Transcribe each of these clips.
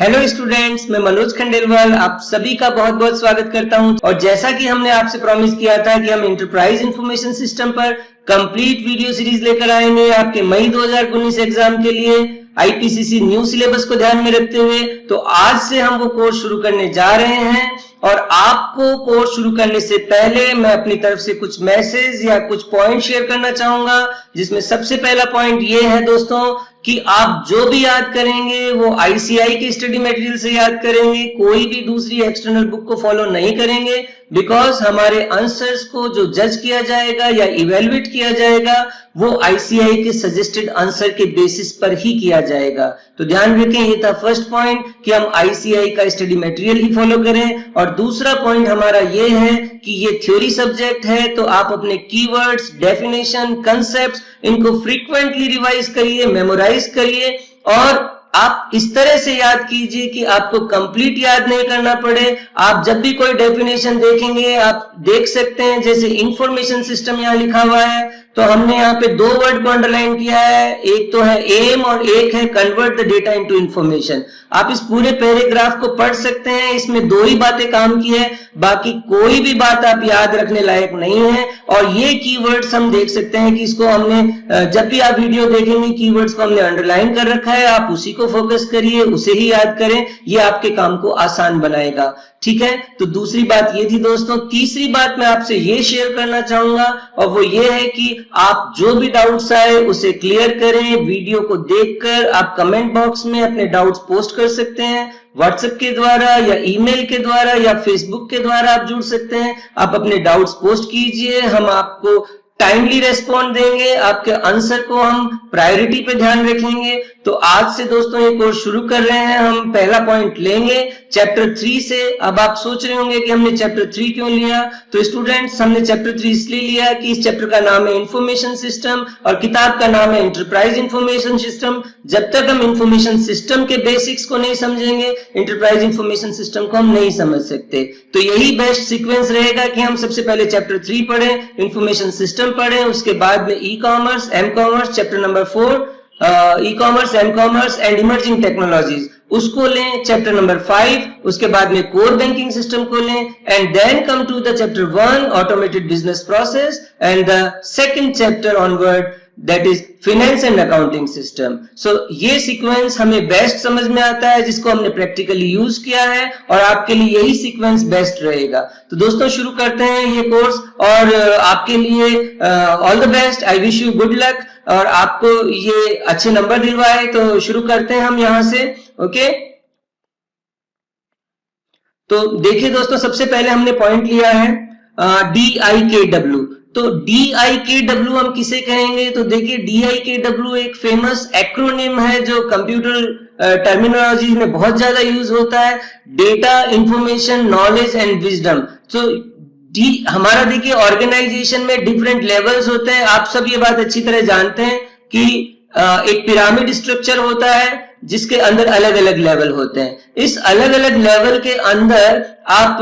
Hello students, मैं मनोज खंडेलवाल आप सभी का बहुत बहुत स्वागत करता हूं। और जैसा कि हमने आपसे प्रॉमिस किया था कि हम एंटरप्राइज इंफॉर्मेशन सिस्टम पर कंप्लीट वीडियो सीरीज लेकर आएंगे आपके मई 2019 एग्जाम के लिए आईपीसीसी न्यू सिलेबस को ध्यान में रखते हुए। तो आज से हम वो कोर्स शुरू करने जा रहे हैं और आपको कोर्स शुरू करने से पहले मैं अपनी तरफ से कुछ मैसेज या कुछ पॉइंट शेयर करना चाहूंगा, जिसमें सबसे पहला पॉइंट ये है दोस्तों कि आप जो भी याद करेंगे वो आईसीआई के स्टडी मटेरियल से याद करेंगे, कोई भी दूसरी एक्सटर्नल बुक को फॉलो नहीं करेंगे। बिकॉज हमारे आंसर्स को जो जज किया जाएगा या इवेलुएट किया जाएगा वो आईसीआई के सजेस्टेड आंसर के बेसिस पर ही किया जाएगा। तो ध्यान रखें, ये था फर्स्ट पॉइंट कि हम आईसीआई का स्टडी मटेरियल ही फॉलो करें। और दूसरा पॉइंट हमारा ये है कि ये थ्योरी सब्जेक्ट है, तो आप अपने कीवर्ड्स, डेफिनेशन, कंसेप्ट्स इनको फ्रीक्वेंटली रिवाइज करिए, मेमोराइज करिए और आप इस तरह से याद कीजिए कि आपको कंप्लीट याद नहीं करना पड़े। आप जब भी कोई डेफिनेशन देखेंगे आप देख सकते हैं, जैसे इंफॉर्मेशन सिस्टम यहाँ लिखा हुआ है तो हमने यहाँ पे दो वर्ड को अंडरलाइन किया है, एक तो है एम और एक है convert the data into information. आप इस पूरे पैराग्राफ को पढ़ सकते हैं, इसमें दो ही बातें काम की है, बाकी कोई भी बात आप याद रखने लायक नहीं है। और ये कीवर्ड्स हम देख सकते हैं कि इसको हमने जब भी आप वीडियो देखेंगे कीवर्ड्स को हमने अंडरलाइन कर रखा है, आप उसी को फोकस करिए, उसे ही याद करें, ये आपके काम को आसान बनाएगा। ठीक है, तो दूसरी बात ये थी दोस्तों। तीसरी बात मैं आपसे ये शेयर करना चाहूंगा और वो ये है कि आप जो भी डाउट्स आए उसे क्लियर करें। वीडियो को देखकर आप कमेंट बॉक्स में अपने डाउट्स पोस्ट कर सकते हैं, व्हाट्सएप के द्वारा या ईमेल के द्वारा या फेसबुक के द्वारा आप जुड़ सकते हैं। आप अपने डाउट्स पोस्ट कीजिए, हम आपको टाइमली रेस्पॉन्ड देंगे, आपके आंसर को हम प्रायोरिटी पे ध्यान रखेंगे। तो आज से दोस्तों ये कोर्स शुरू कर रहे हैं। हम पहला पॉइंट लेंगे चैप्टर 3 से। अब आप सोच रहे होंगे कि हमने चैप्टर 3 क्यों लिया, तो स्टूडेंट्स हमने चैप्टर 3 इसलिए लिया कि इस चैप्टर का नाम है इंफॉर्मेशन सिस्टम और किताब का नाम है एंटरप्राइज इंफॉर्मेशन सिस्टम। जब तक हम इंफॉर्मेशन सिस्टम के बेसिक्स को नहीं समझेंगे, एंटरप्राइज इंफॉर्मेशन सिस्टम को हम नहीं समझ सकते। तो यही बेस्ट सीक्वेंस रहेगा कि हम सबसे पहले चैप्टर 3 पढ़ें, इंफॉर्मेशन सिस्टम पढ़ें, उसके बाद में e commerce, m commerce, chapter number 4 e commerce, m commerce and emerging technologies उसको लें, चैप्टर नंबर 5, उसके बाद में कोर बैंकिंग सिस्टम को लें and then come to the chapter 1 automated business process and the second chapter onward that is finance and accounting system. So ये sequence हमें best समझ में आता है, जिसको हमने प्रैक्टिकली यूज किया है और आपके लिए यही सीक्वेंस बेस्ट रहेगा। तो दोस्तों शुरू करते हैं ये कोर्स और आपके लिए all the best, I wish you good luck और आपको ये अच्छे नंबर दिलवाए। तो शुरू करते हैं हम यहां से। ओके, तो देखिए दोस्तों, सबसे पहले हमने पॉइंट लिया है DIKW। तो DIKW हम किसे कहेंगे, तो देखिए DIKW एक फेमस एक्रोनिम है जो कंप्यूटर टर्मिनोलॉजी में बहुत ज्यादा यूज होता है, data, information, knowledge and wisdom. तो हमारा देखिए ऑर्गेनाइजेशन में डिफरेंट लेवल्स होते हैं। आप सब ये बात अच्छी तरह जानते हैं कि एक पिरामिड स्ट्रक्चर होता है जिसके अंदर अलग अलग लेवल होते हैं। इस अलग अलग लेवल के अंदर आप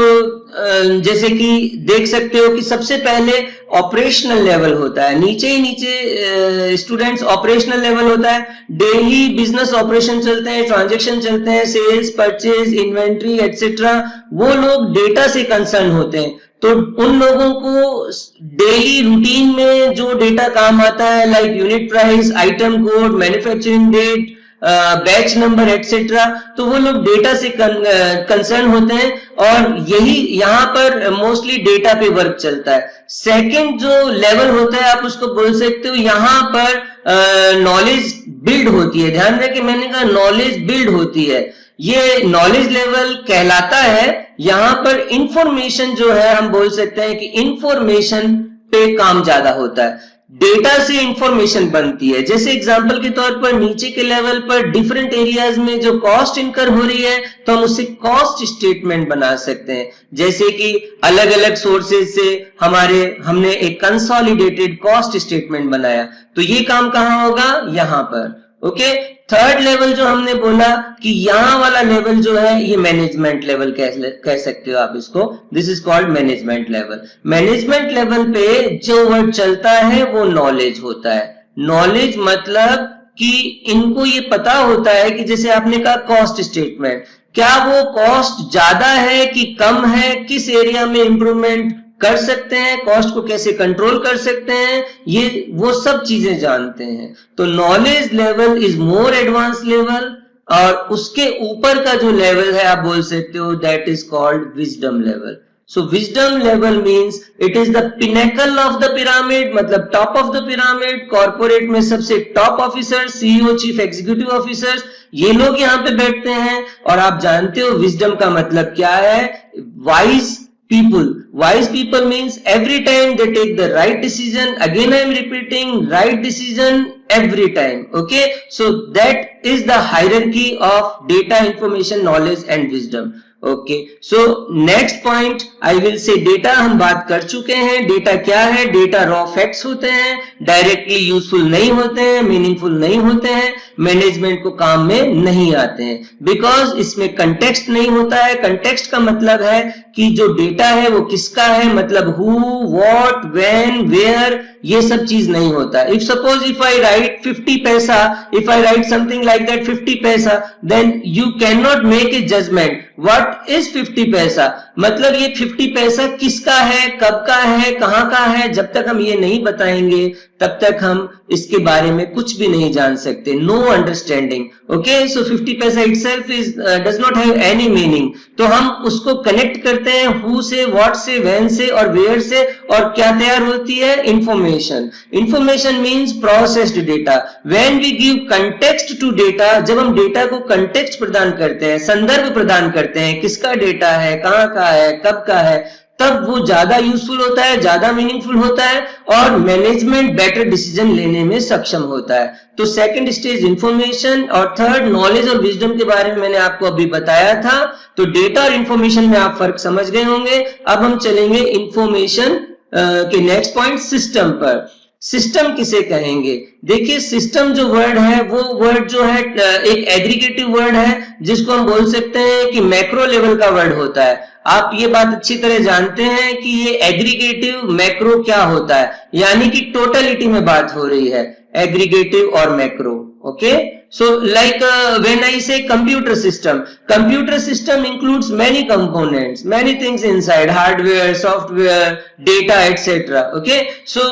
जैसे कि देख सकते हो कि सबसे पहले ऑपरेशनल लेवल होता है, नीचे ही नीचे स्टूडेंट्स ऑपरेशनल लेवल होता है। डेली बिजनेस ऑपरेशन चलते हैं, ट्रांजैक्शन चलते हैं, सेल्स, परचेज, इन्वेंट्री एटसेट्रा, वो लोग डेटा से कंसर्न होते हैं। तो उन लोगों को डेली रूटीन में जो डेटा काम आता है like unit price, item code, manufacturing date, batch number etcetera, तो वो लोग डेटा से कंसर्न होते हैं और यही यहाँ पर मोस्टली डेटा पे वर्क चलता है। सेकंड जो लेवल होता है आप उसको बोल सकते हो, यहाँ पर नॉलेज बिल्ड होती है। ध्यान रखें, मैंने कहा नॉलेज बिल्ड होती है, ये नॉलेज लेवल कहलाता है। यहां पर इंफॉर्मेशन जो है हम बोल सकते हैं कि इंफॉर्मेशन पे काम ज्यादा होता है, डेटा से इंफॉर्मेशन बनती है। जैसे एग्जांपल के तौर पर नीचे के लेवल पर डिफरेंट एरियाज में जो कॉस्ट इनकर हो रही है तो हम उससे कॉस्ट स्टेटमेंट बना सकते हैं। जैसे कि अलग अलग सोर्सेज से हमने एक कंसोलिडेटेड कॉस्ट स्टेटमेंट बनाया, तो ये काम कहां होगा, यहां पर। ओके, थर्ड लेवल जो हमने बोला कि यहां वाला लेवल जो है ये मैनेजमेंट लेवल कह सकते हो आप इसको, this is called management level. Management level पे जो वर्ड चलता है वो नॉलेज होता है। नॉलेज मतलब कि इनको ये पता होता है कि जैसे आपने कहा कॉस्ट स्टेटमेंट, क्या वो कॉस्ट ज्यादा है कि कम है, किस एरिया में इंप्रूवमेंट कर सकते हैं, कॉस्ट को कैसे कंट्रोल कर सकते हैं, ये वो सब चीजें जानते हैं। तो knowledge level is more advance level, और उसके ऊपर का जो लेवल है आप बोल सकते हो that is called wisdom level. So wisdom level means it is the pinnacle of the pyramid, मतलब top of the pyramid। Corporate में सबसे top officer, CEO, chief executive officers, ये लोग यहाँ पे बैठते हैं। और आप जानते हो विजडम का मतलब क्या है? Wise people। Wise people means every time they take the right decision, again I am repeating, right decision every time, okay? So that is the hierarchy of data, information, knowledge and wisdom, okay? So next point I will say data हम बात कर चुके हैं। Data क्या है? Data raw facts होते हैं, directly useful नहीं होते हैं, मीनिंगफुल नहीं होते हैं, मैनेजमेंट को काम में नहीं आते हैं, बिकॉज इसमें कंटेक्स्ट नहीं होता है। कंटेक्स्ट का मतलब है कि जो डेटा है वो किसका है, मतलब हु, व्हाट, व्हेन, वेयर, ये सब चीज नहीं होता। If suppose if I write 50 पैसा, if I write something like that 50 पैसा, then you can not make a judgement what is 50 पैसा, मतलब ये 50 पैसा किसका है, कब का है, कहां का है। जब तक हम ये नहीं बताएंगे तब तक हम इसके बारे में कुछ भी नहीं जान सकते। No understanding, okay. सो 50 पैसा itself is does not have any meaning. तो हम उसको कनेक्ट करते हैं हु से, व्हाट से, व्हेन से और वेयर से, और क्या तैयार होती है? Information. Information means processed data. When we give context to data, जब हम डेटा को कंटेक्स्ट प्रदान करते हैं, संदर्भ प्रदान करते हैं, किसका डेटा है, कहां का है, कब का है, तब वो ज्यादा यूजफुल होता है, ज्यादा मीनिंगफुल होता है और मैनेजमेंट बेटर डिसीजन लेने में सक्षम होता है। तो सेकंड स्टेज इंफॉर्मेशन, और थर्ड नॉलेज और विजडम के बारे में मैंने आपको अभी बताया था। तो डेटा और इंफॉर्मेशन में आप फर्क समझ गए होंगे। अब हम चलेंगे इंफॉर्मेशन के नेक्स्ट पॉइंट, सिस्टम पर। सिस्टम किसे कहेंगे? देखिए सिस्टम जो वर्ड है वो वर्ड जो है एक एग्रीगेटिव वर्ड है, जिसको हम बोल सकते हैं कि मैक्रो लेवल का वर्ड होता है। आप ये बात अच्छी तरह जानते हैं कि ये एग्रीगेटिव मैक्रो क्या होता है, यानी कि टोटलिटी में बात हो रही है, एग्रीगेटिव और macro, okay. So like when I say computer system includes many components, many things inside, hardware, software, data, etc. Okay, so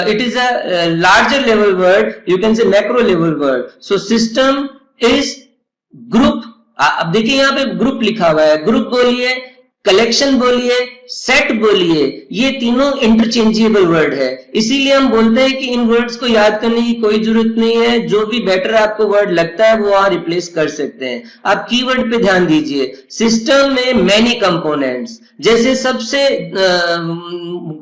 it is a larger level word, you can say macro level word. So system is group। अब देखिए यहाँ पे group लिखा हुआ है, group बोलिए, collection बोलिए, set बोलिए, ये तीनों इंटरचेंजेबल वर्ड है। इसीलिए हम बोलते हैं कि इन वर्ड्स को याद करने की कोई जरूरत नहीं है, जो भी बेटर आपको वर्ड लगता है वो वहां रिप्लेस कर सकते हैं। आप कीवर्ड पे ध्यान दीजिए। सिस्टम में मैनी कंपोनेंट्स, जैसे सबसे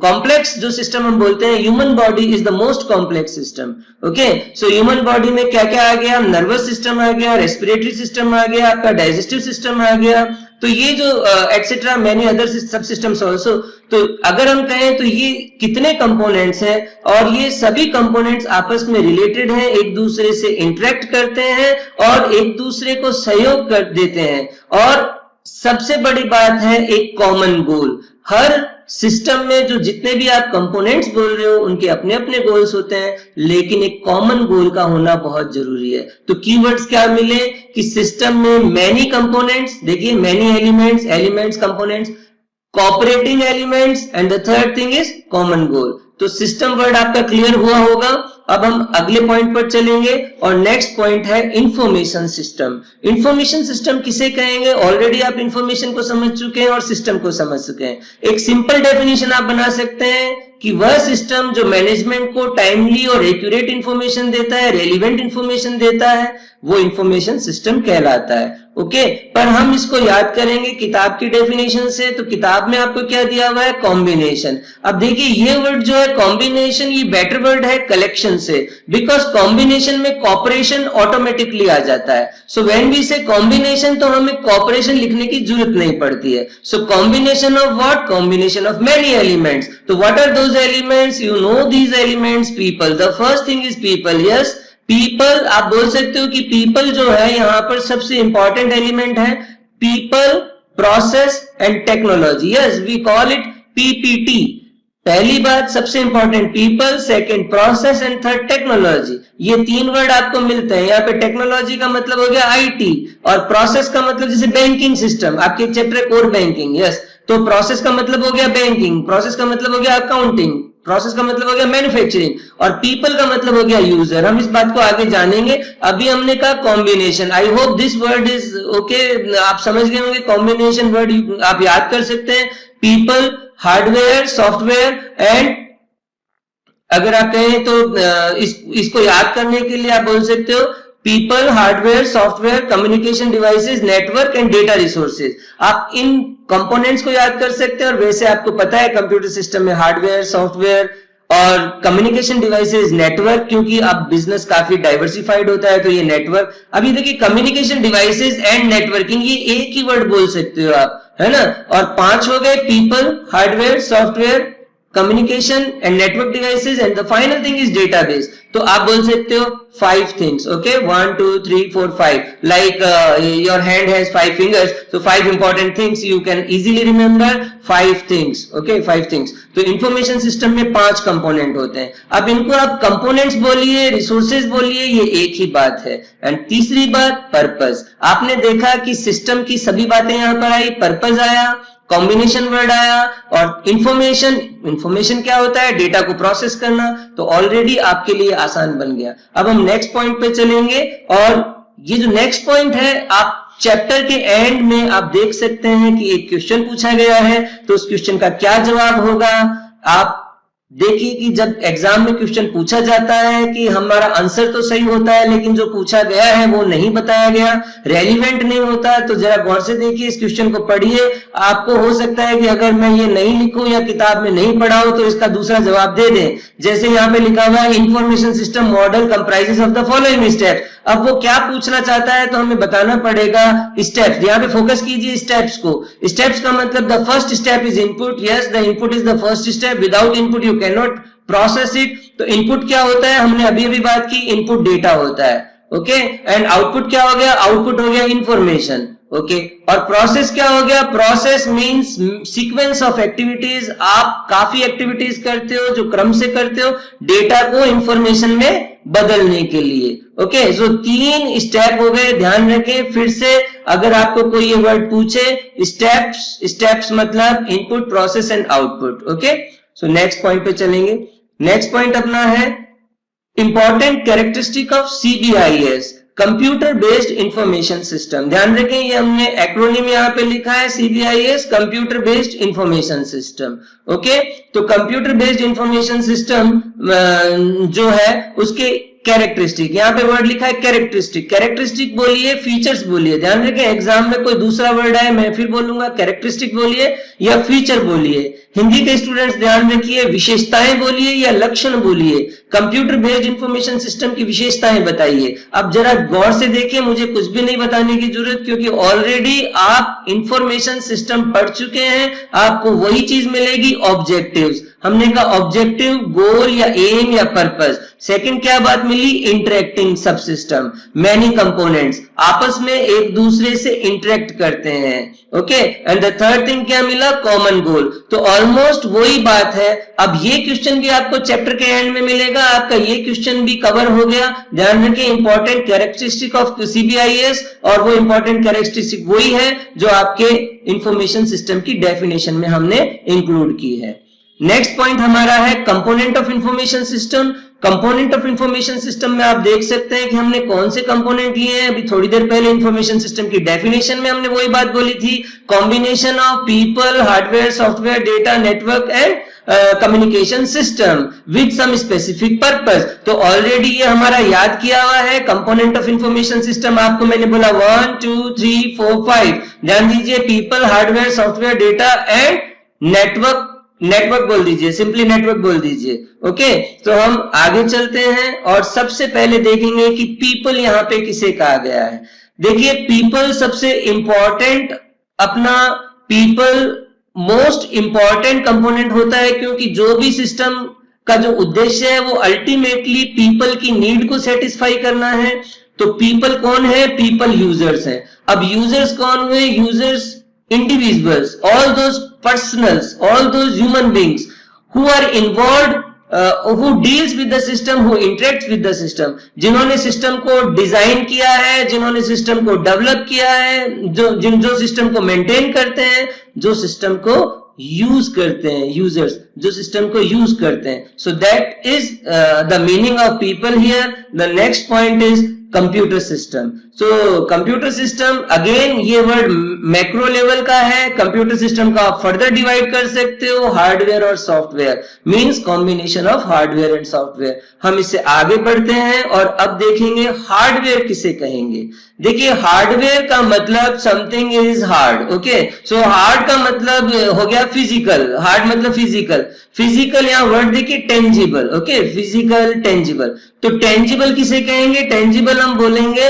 कॉम्प्लेक्स जो सिस्टम हम बोलते हैं, human body is the most complex system, okay. So human body में क्या क्या आ गया? नर्वस सिस्टम आ गया, रेस्पिरेटरी सिस्टम आ गया, आपका डाइजेस्टिव सिस्टम आ गया, तो ये जो एटसेट्रा मैनी अदर सब सिस्टम्स ऑल्सो। तो अगर हम कहें तो ये कितने कंपोनेंट्स हैं, और ये सभी कंपोनेंट्स आपस में रिलेटेड हैं, एक दूसरे से इंटरेक्ट करते हैं और एक दूसरे को सहयोग कर देते हैं। और सबसे बड़ी बात है एक कॉमन गोल। हर सिस्टम में जो जितने भी आप कंपोनेंट्स बोल रहे हो उनके अपने अपने गोल्स होते हैं, लेकिन एक कॉमन गोल का होना बहुत जरूरी है। तो कीवर्ड्स क्या मिले कि सिस्टम में मैनी कंपोनेंट्स, देखिए many elements components, cooperating elements, and the third thing is common goal. तो सिस्टम वर्ड आपका क्लियर हुआ होगा। अब हम अगले पॉइंट पर चलेंगे और नेक्स्ट पॉइंट है इंफॉर्मेशन सिस्टम। इंफॉर्मेशन सिस्टम किसे कहेंगे? ऑलरेडी आप इंफॉर्मेशन को समझ चुके हैं और सिस्टम को समझ चुके हैं। एक सिंपल डेफिनेशन आप बना सकते हैं कि वह सिस्टम जो मैनेजमेंट को टाइमली और एक्यूरेट इंफॉर्मेशन देता है, रेलिवेंट इंफॉर्मेशन देता है, वो इंफॉर्मेशन सिस्टम कहलाता है, ओके। पर हम इसको याद करेंगे किताब की डेफिनेशन से। तो किताब में आपको क्या दिया हुआ है? कॉम्बिनेशन। अब देखिए ये वर्ड जो है कॉम्बिनेशन, ये बेटर वर्ड है कलेक्शन से, बिकॉज कॉम्बिनेशन में कॉपरेशन ऑटोमेटिकली आ जाता है। So when we say combination, तो हमें कॉपरेशन लिखने की जरूरत नहीं पड़ती है। So combination of what? Combination of many elements. तो what are those elements? You know these elements. People, the first thing is people, yes. People, आप बोल सकते हो कि पीपल जो है यहां पर सबसे इंपॉर्टेंट एलिमेंट है। People, process and technology, yes we call it PPT. पहली बात सबसे important people, second process and third technology. ये 3 वर्ड आपको मिलते हैं। यहाँ पे टेक्नोलॉजी का मतलब हो गया आईटी और प्रोसेस का मतलब जैसे बैंकिंग सिस्टम, आपके चैप्टर कोर बैंकिंग, यस, तो प्रोसेस का मतलब हो गया बैंकिंग, प्रोसेस का मतलब हो गया अकाउंटिंग, प्रोसेस का मतलब हो गया मैन्युफैक्चरिंग और पीपल का मतलब हो गया यूजर। हम इस बात को आगे जानेंगे। अभी हमने कहा combination. I hope this word is okay, आप समझ गए होंगे। कॉम्बिनेशन वर्ड आप याद कर सकते हैं, पीपल, हार्डवेयर, सॉफ्टवेयर एंड अगर आप कहें तो इसको याद करने के लिए आप बोल सकते हो people, hardware, software, communication devices, network and data resources. आप इन कंपोनेंट्स को याद कर सकते हैं और वैसे आपको पता है कंप्यूटर सिस्टम में हार्डवेयर, सॉफ्टवेयर और कम्युनिकेशन डिवाइसेस, नेटवर्क, क्योंकि अब बिजनेस काफी डाइवर्सिफाइड होता है तो ये नेटवर्क। अभी देखिए कम्युनिकेशन डिवाइसेस एंड नेटवर्किंग, ये एक ही वर्ड बोल सकते हो आप, है ना। और 5 हो गए, people, hardware, software, communication and network devices and the final thing is database। तो आप बोल सकते हो 5 things, okay, 1 2 3 4 5, like your hand has 5 fingers, so 5 important things you can easily remember 5 things, okay, 5 things। तो इंफॉर्मेशन सिस्टम में 5 component होते हैं। अब इनको आप कंपोनेंट्स बोलिए, रिसोर्सेज बोलिए, ये एक ही बात है। एंड तीसरी बात पर्पस। आपने देखा कि सिस्टम की सभी बातें यहां पर आई, पर्पस आया, कॉम्बिनेशन वर्ड आया और इंफॉर्मेशन क्या होता है, डेटा को प्रोसेस करना, तो ऑलरेडी आपके लिए आसान बन गया। अब हम नेक्स्ट पॉइंट पे चलेंगे और ये जो नेक्स्ट पॉइंट है, आप चैप्टर के एंड में आप देख सकते हैं कि एक क्वेश्चन पूछा गया है, तो उस क्वेश्चन का क्या जवाब होगा। आप देखिए कि जब एग्जाम में क्वेश्चन पूछा जाता है कि हमारा आंसर तो सही होता है लेकिन जो पूछा गया है वो नहीं बताया गया, रेलिवेंट नहीं होता, तो जरा गौर से देखिए, इस क्वेश्चन को पढ़िए। आपको हो सकता है कि अगर मैं ये नहीं लिखूं या किताब में नहीं पढ़ा हो तो इसका दूसरा जवाब दे दें। जैसे यहाँ पे लिखा हुआ है information system model comprises of the following steps. अब वो क्या पूछना चाहता है तो हमें बताना पड़ेगा स्टेप्स। यहाँ पे फोकस कीजिए स्टेप्स को। स्टेप्स का मतलब the first step is input, yes the input is the first step, without input you can not process it. तो इनपुट क्या होता है, हमने अभी अभी बात की, इनपुट डेटा होता है, ओके। एंड आउटपुट क्या हो गया, आउटपुट हो गया इंफॉर्मेशन, ओके। और प्रोसेस क्या हो गया, process means sequence of activities. आप काफी एक्टिविटीज करते हो जो क्रम से करते हो डेटा को इंफॉर्मेशन में बदलने के लिए, ओके। सो 3 स्टेप हो गए, ध्यान रखें। फिर से अगर आपको कोई ये वर्ड पूछे, स्टेप्स मतलब input, process and output, okay. So next point पे चलेंगे। नेक्स्ट पॉइंट अपना है important characteristic of CBIS, computer based information system. ध्यान रखें ये हमने एक्रोनिम यहाँ पे लिखा है CBIS, computer based information system, okay. तो कंप्यूटर बेस्ड इंफॉर्मेशन सिस्टम जो है उसके कैरेक्टरिस्टिक, यहाँ पे वर्ड लिखा है कैरेक्टरिस्टिक। कैरेक्टरिस्टिक बोलिए, फीचर्स बोलिए। ध्यान रखें एग्जाम में कोई दूसरा वर्ड आए मैं फिर बोलूंगा, कैरेक्टरिस्टिक बोलिए या फीचर बोलिए। हिंदी के स्टूडेंट्स ध्यान रखिए, विशेषताएं बोलिए या लक्षण बोलिए। कंप्यूटर बेस्ड इंफॉर्मेशन सिस्टम की विशेषताएं बताइए। अब जरा गौर से देखिए, मुझे कुछ भी नहीं बताने की जरूरत, क्योंकि ऑलरेडी आप इंफॉर्मेशन सिस्टम पढ़ चुके हैं। आपको वही चीज मिलेगी, ऑब्जेक्टिव्स। हमने कहा ऑब्जेक्टिव, गोल या एम या पर्पस। सेकंड क्या बात मिली, इंटरेक्टिंग सब सिस्टम, मैनी कंपोनेंट्स आपस में एक दूसरे से इंटरेक्ट करते हैं, okay. And the third thing क्या मिला, कॉमन गोल। तो ऑलमोस्ट वही बात है। अब ये क्वेश्चन भी आपको चैप्टर के एंड में मिलेगा, आपका ये क्वेश्चन भी कवर हो गया। ध्यान रखिए इंपॉर्टेंट कैरेक्टरिस्टिक ऑफ सीबीआईएस, और वो इंपॉर्टेंट कैरेक्टरिस्टिक वही है जो आपके इंफॉर्मेशन सिस्टम की डेफिनेशन में हमने इंक्लूड की है। नेक्स्ट पॉइंट हमारा है component of information system. Component of information system में आप देख सकते हैं कि हमने कौन से कंपोनेंट लिए हैं। अभी थोड़ी देर पहले इंफॉर्मेशन सिस्टम की डेफिनेशन में हमने वही बात बोली थी, combination of people, hardware, software, data, network and communication system with some specific purpose. तो ऑलरेडी ये हमारा याद किया हुआ है। कंपोनेंट ऑफ इंफॉर्मेशन सिस्टम आपको मैंने बोला 1 2 3 4 5। ध्यान दीजिए, people, hardware, software, data and network. Network बोल दीजिए, सिंपली नेटवर्क बोल दीजिए, ओके। तो हम आगे चलते हैं और सबसे पहले देखेंगे कि पीपल यहाँ पे किसे कहा गया है। देखिए पीपल सबसे इंपॉर्टेंट, अपना पीपल मोस्ट इंपॉर्टेंट कंपोनेंट होता है, क्योंकि जो भी सिस्टम का जो उद्देश्य है वो अल्टीमेटली पीपल की नीड को सेटिस्फाई करना है। तो पीपल कौन है, पीपल यूजर्स है। अब यूजर्स कौन हुए, users individuals, all those personals, all those human beings who are involved, who deals with the system, who interacts with the system, जिन्होंने सिस्टम को डिजाइन किया है, जिन्होंने सिस्टम को डेवलप किया है, जो सिस्टम को मेंटेन करते हैं, जो सिस्टम को यूज करते हैं, यूजर्स जो सिस्टम को यूज करते हैं. So that is the meaning of people here. The next point is computer system. So computer system again ये वर्ड मैक्रो लेवल का है. कंप्यूटर सिस्टम का आप फर्दर डिवाइड कर सकते हो हार्डवेयर और software, means combination of hardware and software. हम इससे आगे बढ़ते हैं और अब देखेंगे हार्डवेयर किसे कहेंगे. देखिए हार्डवेयर का मतलब something is hard. Okay, so hard का मतलब हो गया फिजिकल. हार्ड मतलब फिजिकल. फिजिकल यहाँ वर्ड देखिए टेंजिबल. Okay, physical tangible. तो टेंजिबल किसे कहेंगे? टेंजिबल हम बोलेंगे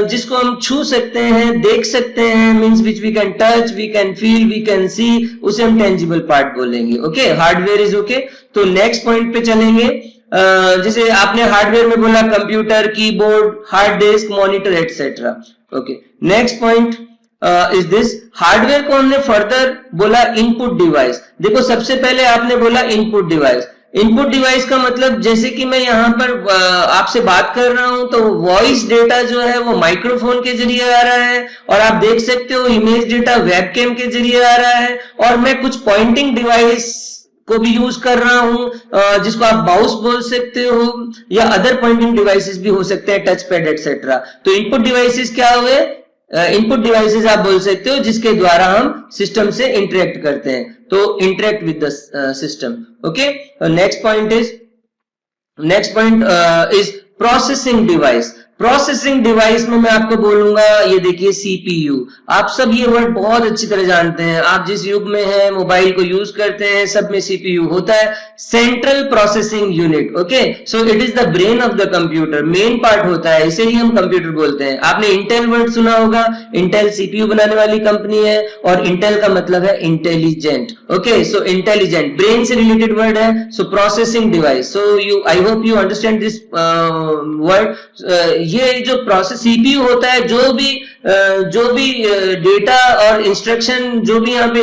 जिसको हम छू सकते हैं, देख सकते हैं, means which we can touch, we can feel, we can see, उसे हम टेंजिबल पार्ट बोलेंगे. Okay, hardware is okay. तो नेक्स्ट पॉइंट पे चलेंगे. जैसे आपने हार्डवेयर में बोला computer, keyboard, hard disk, monitor etcetera. Okay, next point is this. Hardware को हमने फर्दर बोला इनपुट डिवाइस. देखो सबसे पहले आपने बोला इनपुट डिवाइस. इनपुट डिवाइस का मतलब जैसे कि मैं यहाँ पर आपसे बात कर रहा हूं तो वॉइस डेटा जो है वो माइक्रोफोन के जरिए आ रहा है, और आप देख सकते हो इमेज डेटा वेबकैम के जरिए आ रहा है, और मैं कुछ पॉइंटिंग डिवाइस को भी यूज कर रहा हूं जिसको आप माउस बोल सकते हो, या अदर पॉइंटिंग डिवाइसेस भी हो सकते हैं, टच पैड एटसेट्रा. तो इनपुट डिवाइसेस क्या हुए? इनपुट डिवाइसेस आप बोल सकते हो जिसके द्वारा हम सिस्टम से इंटरेक्ट करते हैं. तो interact with the system. Okay, next point is processing device. Processing device में मैं आपको बोलूंगा ये देखिए सीपीयू. आप सब ये वर्ड बहुत अच्छी तरह जानते हैं. आप जिस युग में हैं, मोबाइल को यूज करते हैं, सब में सीपीयू होता है, central processing unit. Okay, so it is the brain of the computer, main part होता है, इसे ही हम कंप्यूटर बोलते हैं. आपने इंटेल वर्ड सुना होगा. इंटेल सीपीयू बनाने वाली कंपनी है, और इंटेल का मतलब है intelligent. Okay, so intelligent brain से रिलेटेड वर्ड है. सो processing device. So you, I hope you understand this word. ये जो प्रोसेस सीपीयू होता है, जो भी डेटा और इंस्ट्रक्शन जो भी यहाँ पे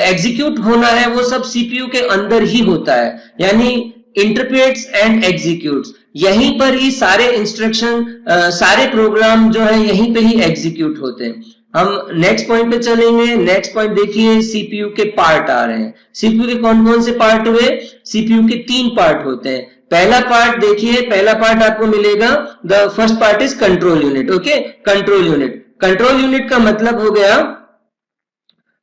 एग्जीक्यूट होना है वो सब सीपीयू के अंदर ही होता है, यानी इंटरप्रेट्स एंड एग्जीक्यूट्स. यहीं पर ही सारे इंस्ट्रक्शन, सारे प्रोग्राम जो है यहीं पे ही एग्जीक्यूट होते हैं. हम नेक्स्ट पॉइंट पे चलेंगे. नेक्स्ट पॉइंट देखिए, सीपीयू के पार्ट आ रहे हैं. सीपीयू के कौन कौन से पार्ट हुए? सीपीयू के 3 पार्ट होते हैं. पहला पार्ट देखिए, पहला पार्ट आपको मिलेगा, the first part is control unit. Okay, control unit. Control unit का मतलब हो गया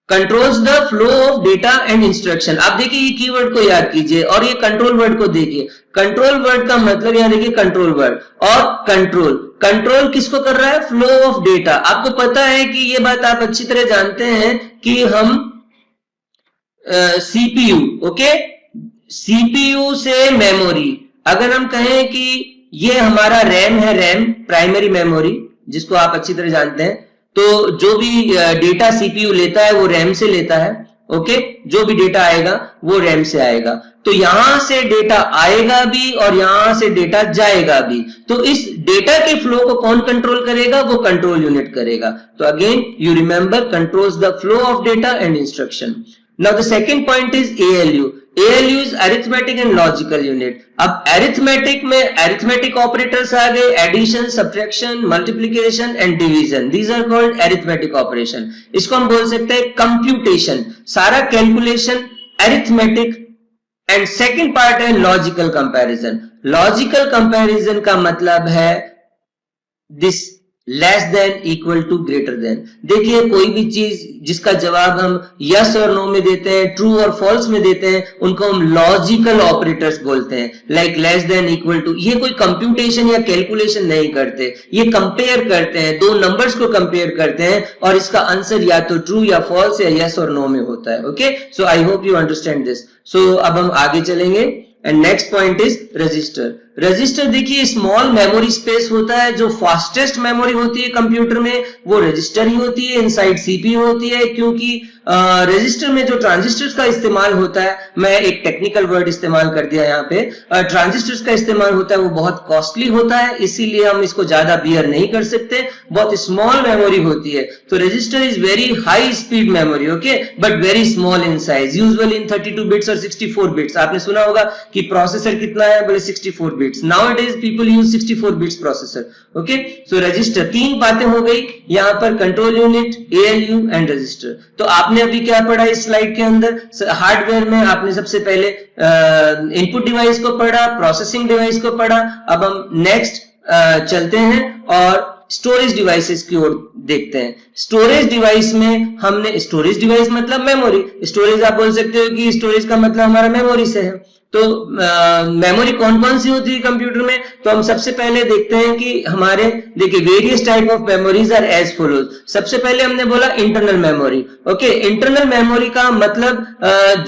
controls the flow of data and instruction. आप देखिए ये कीवर्ड को याद कीजिए और ये कंट्रोल वर्ड को देखिए. कंट्रोल वर्ड का मतलब यहां देखिए कंट्रोल वर्ड, और कंट्रोल. कंट्रोल किसको कर रहा है? Flow of data. आपको पता है कि ये बात आप अच्छी तरह जानते हैं कि हम सीपीयू, ओके, सीपीयू से मेमोरी, अगर हम कहें कि ये हमारा रैम है, रैम प्राइमरी मेमोरी जिसको आप अच्छी तरह जानते हैं, तो जो भी डेटा सीपीयू लेता है वो रैम से लेता है. ओके, जो भी डेटा आएगा वो रैम से आएगा. तो यहां से डेटा आएगा भी और यहां से डेटा जाएगा भी. तो इस डेटा के फ्लो को कौन कंट्रोल करेगा? वो कंट्रोल यूनिट करेगा. तो again you remember, controls the flow of data and instruction. Now the second point is ALU. ALU is arithmetic and logical unit. अब arithmetic में arithmetic operators आ गए, addition, subtraction, multiplication and division. These are called arithmetic operation. इसको हम बोल सकते हैं computation. सारा calculation arithmetic. And second part है logical comparison. Logical comparison का मतलब है this less than, equal to, greater than. देखिए कोई भी चीज जिसका जवाब हम यस और नो में देते हैं, ट्रू और फॉल्स में देते हैं, उनको हम लॉजिकल ऑपरेटर्स बोलते हैं. Like less than, equal to. ये कोई कंप्यूटेशन या कैलकुलेशन नहीं करते, ये कंपेयर करते हैं, दो नंबर्स को कंपेयर करते हैं और इसका आंसर या तो ट्रू या फॉल्स या यस और नो में होता है. Okay, so I hope you understand this. So अब हम आगे चलेंगे. And next point is register. Register देखिए स्मॉल मेमोरी स्पेस होता है. जो फास्टेस्ट मेमोरी होती है कंप्यूटर में वो रजिस्टर ही होती है, इनसाइड सीपीयू होती है, क्योंकि रजिस्टर में जो ट्रांजिस्टर्स का इस्तेमाल होता है, मैं एक टेक्निकल वर्ड इस्तेमाल कर दिया यहाँ पे, ट्रांजिस्टर्स का इस्तेमाल होता है वो बहुत कॉस्टली होता है, इसीलिए हम इसको ज्यादा बियर नहीं कर सकते, बहुत स्मॉल मेमोरी होती है। तो register is very high speed memory, okay, but very small in size, usually in 32 bits और 64 बिट्स। आपने सुना होगा कि प्रोसेसर कितना है, बोले 64 bits. Nowadays people use 64 bits processor, okay. So register, तीन बातें हो गई यहाँ पर, control unit, ALU and register. तो आपने अभी क्या पढ़ा इस स्लाइड के अंदर? हार्डवेयर में आपने सबसे पहले इनपुट डिवाइस को पढ़ा, प्रोसेसिंग डिवाइस को पढ़ा। अब हम नेक्स्ट चलते हैं और स्टोरेज डिवाइसेस की ओर देखते हैं। स्टोरेज डिवाइस में हमने, स्टोरेज डिवाइस मतलब मेमोरी, स्टोरेज आप बोल सकते हो कि स्टोरेज का मतलब हमारा मेमोरी से है। तो मेमोरी कौन कौन सी होती है कंप्यूटर में? तो हम सबसे पहले देखते हैं कि हमारे, देखिए, various type of memories are as follows. सबसे पहले हमने बोला internal memory, okay. Internal memory का मतलब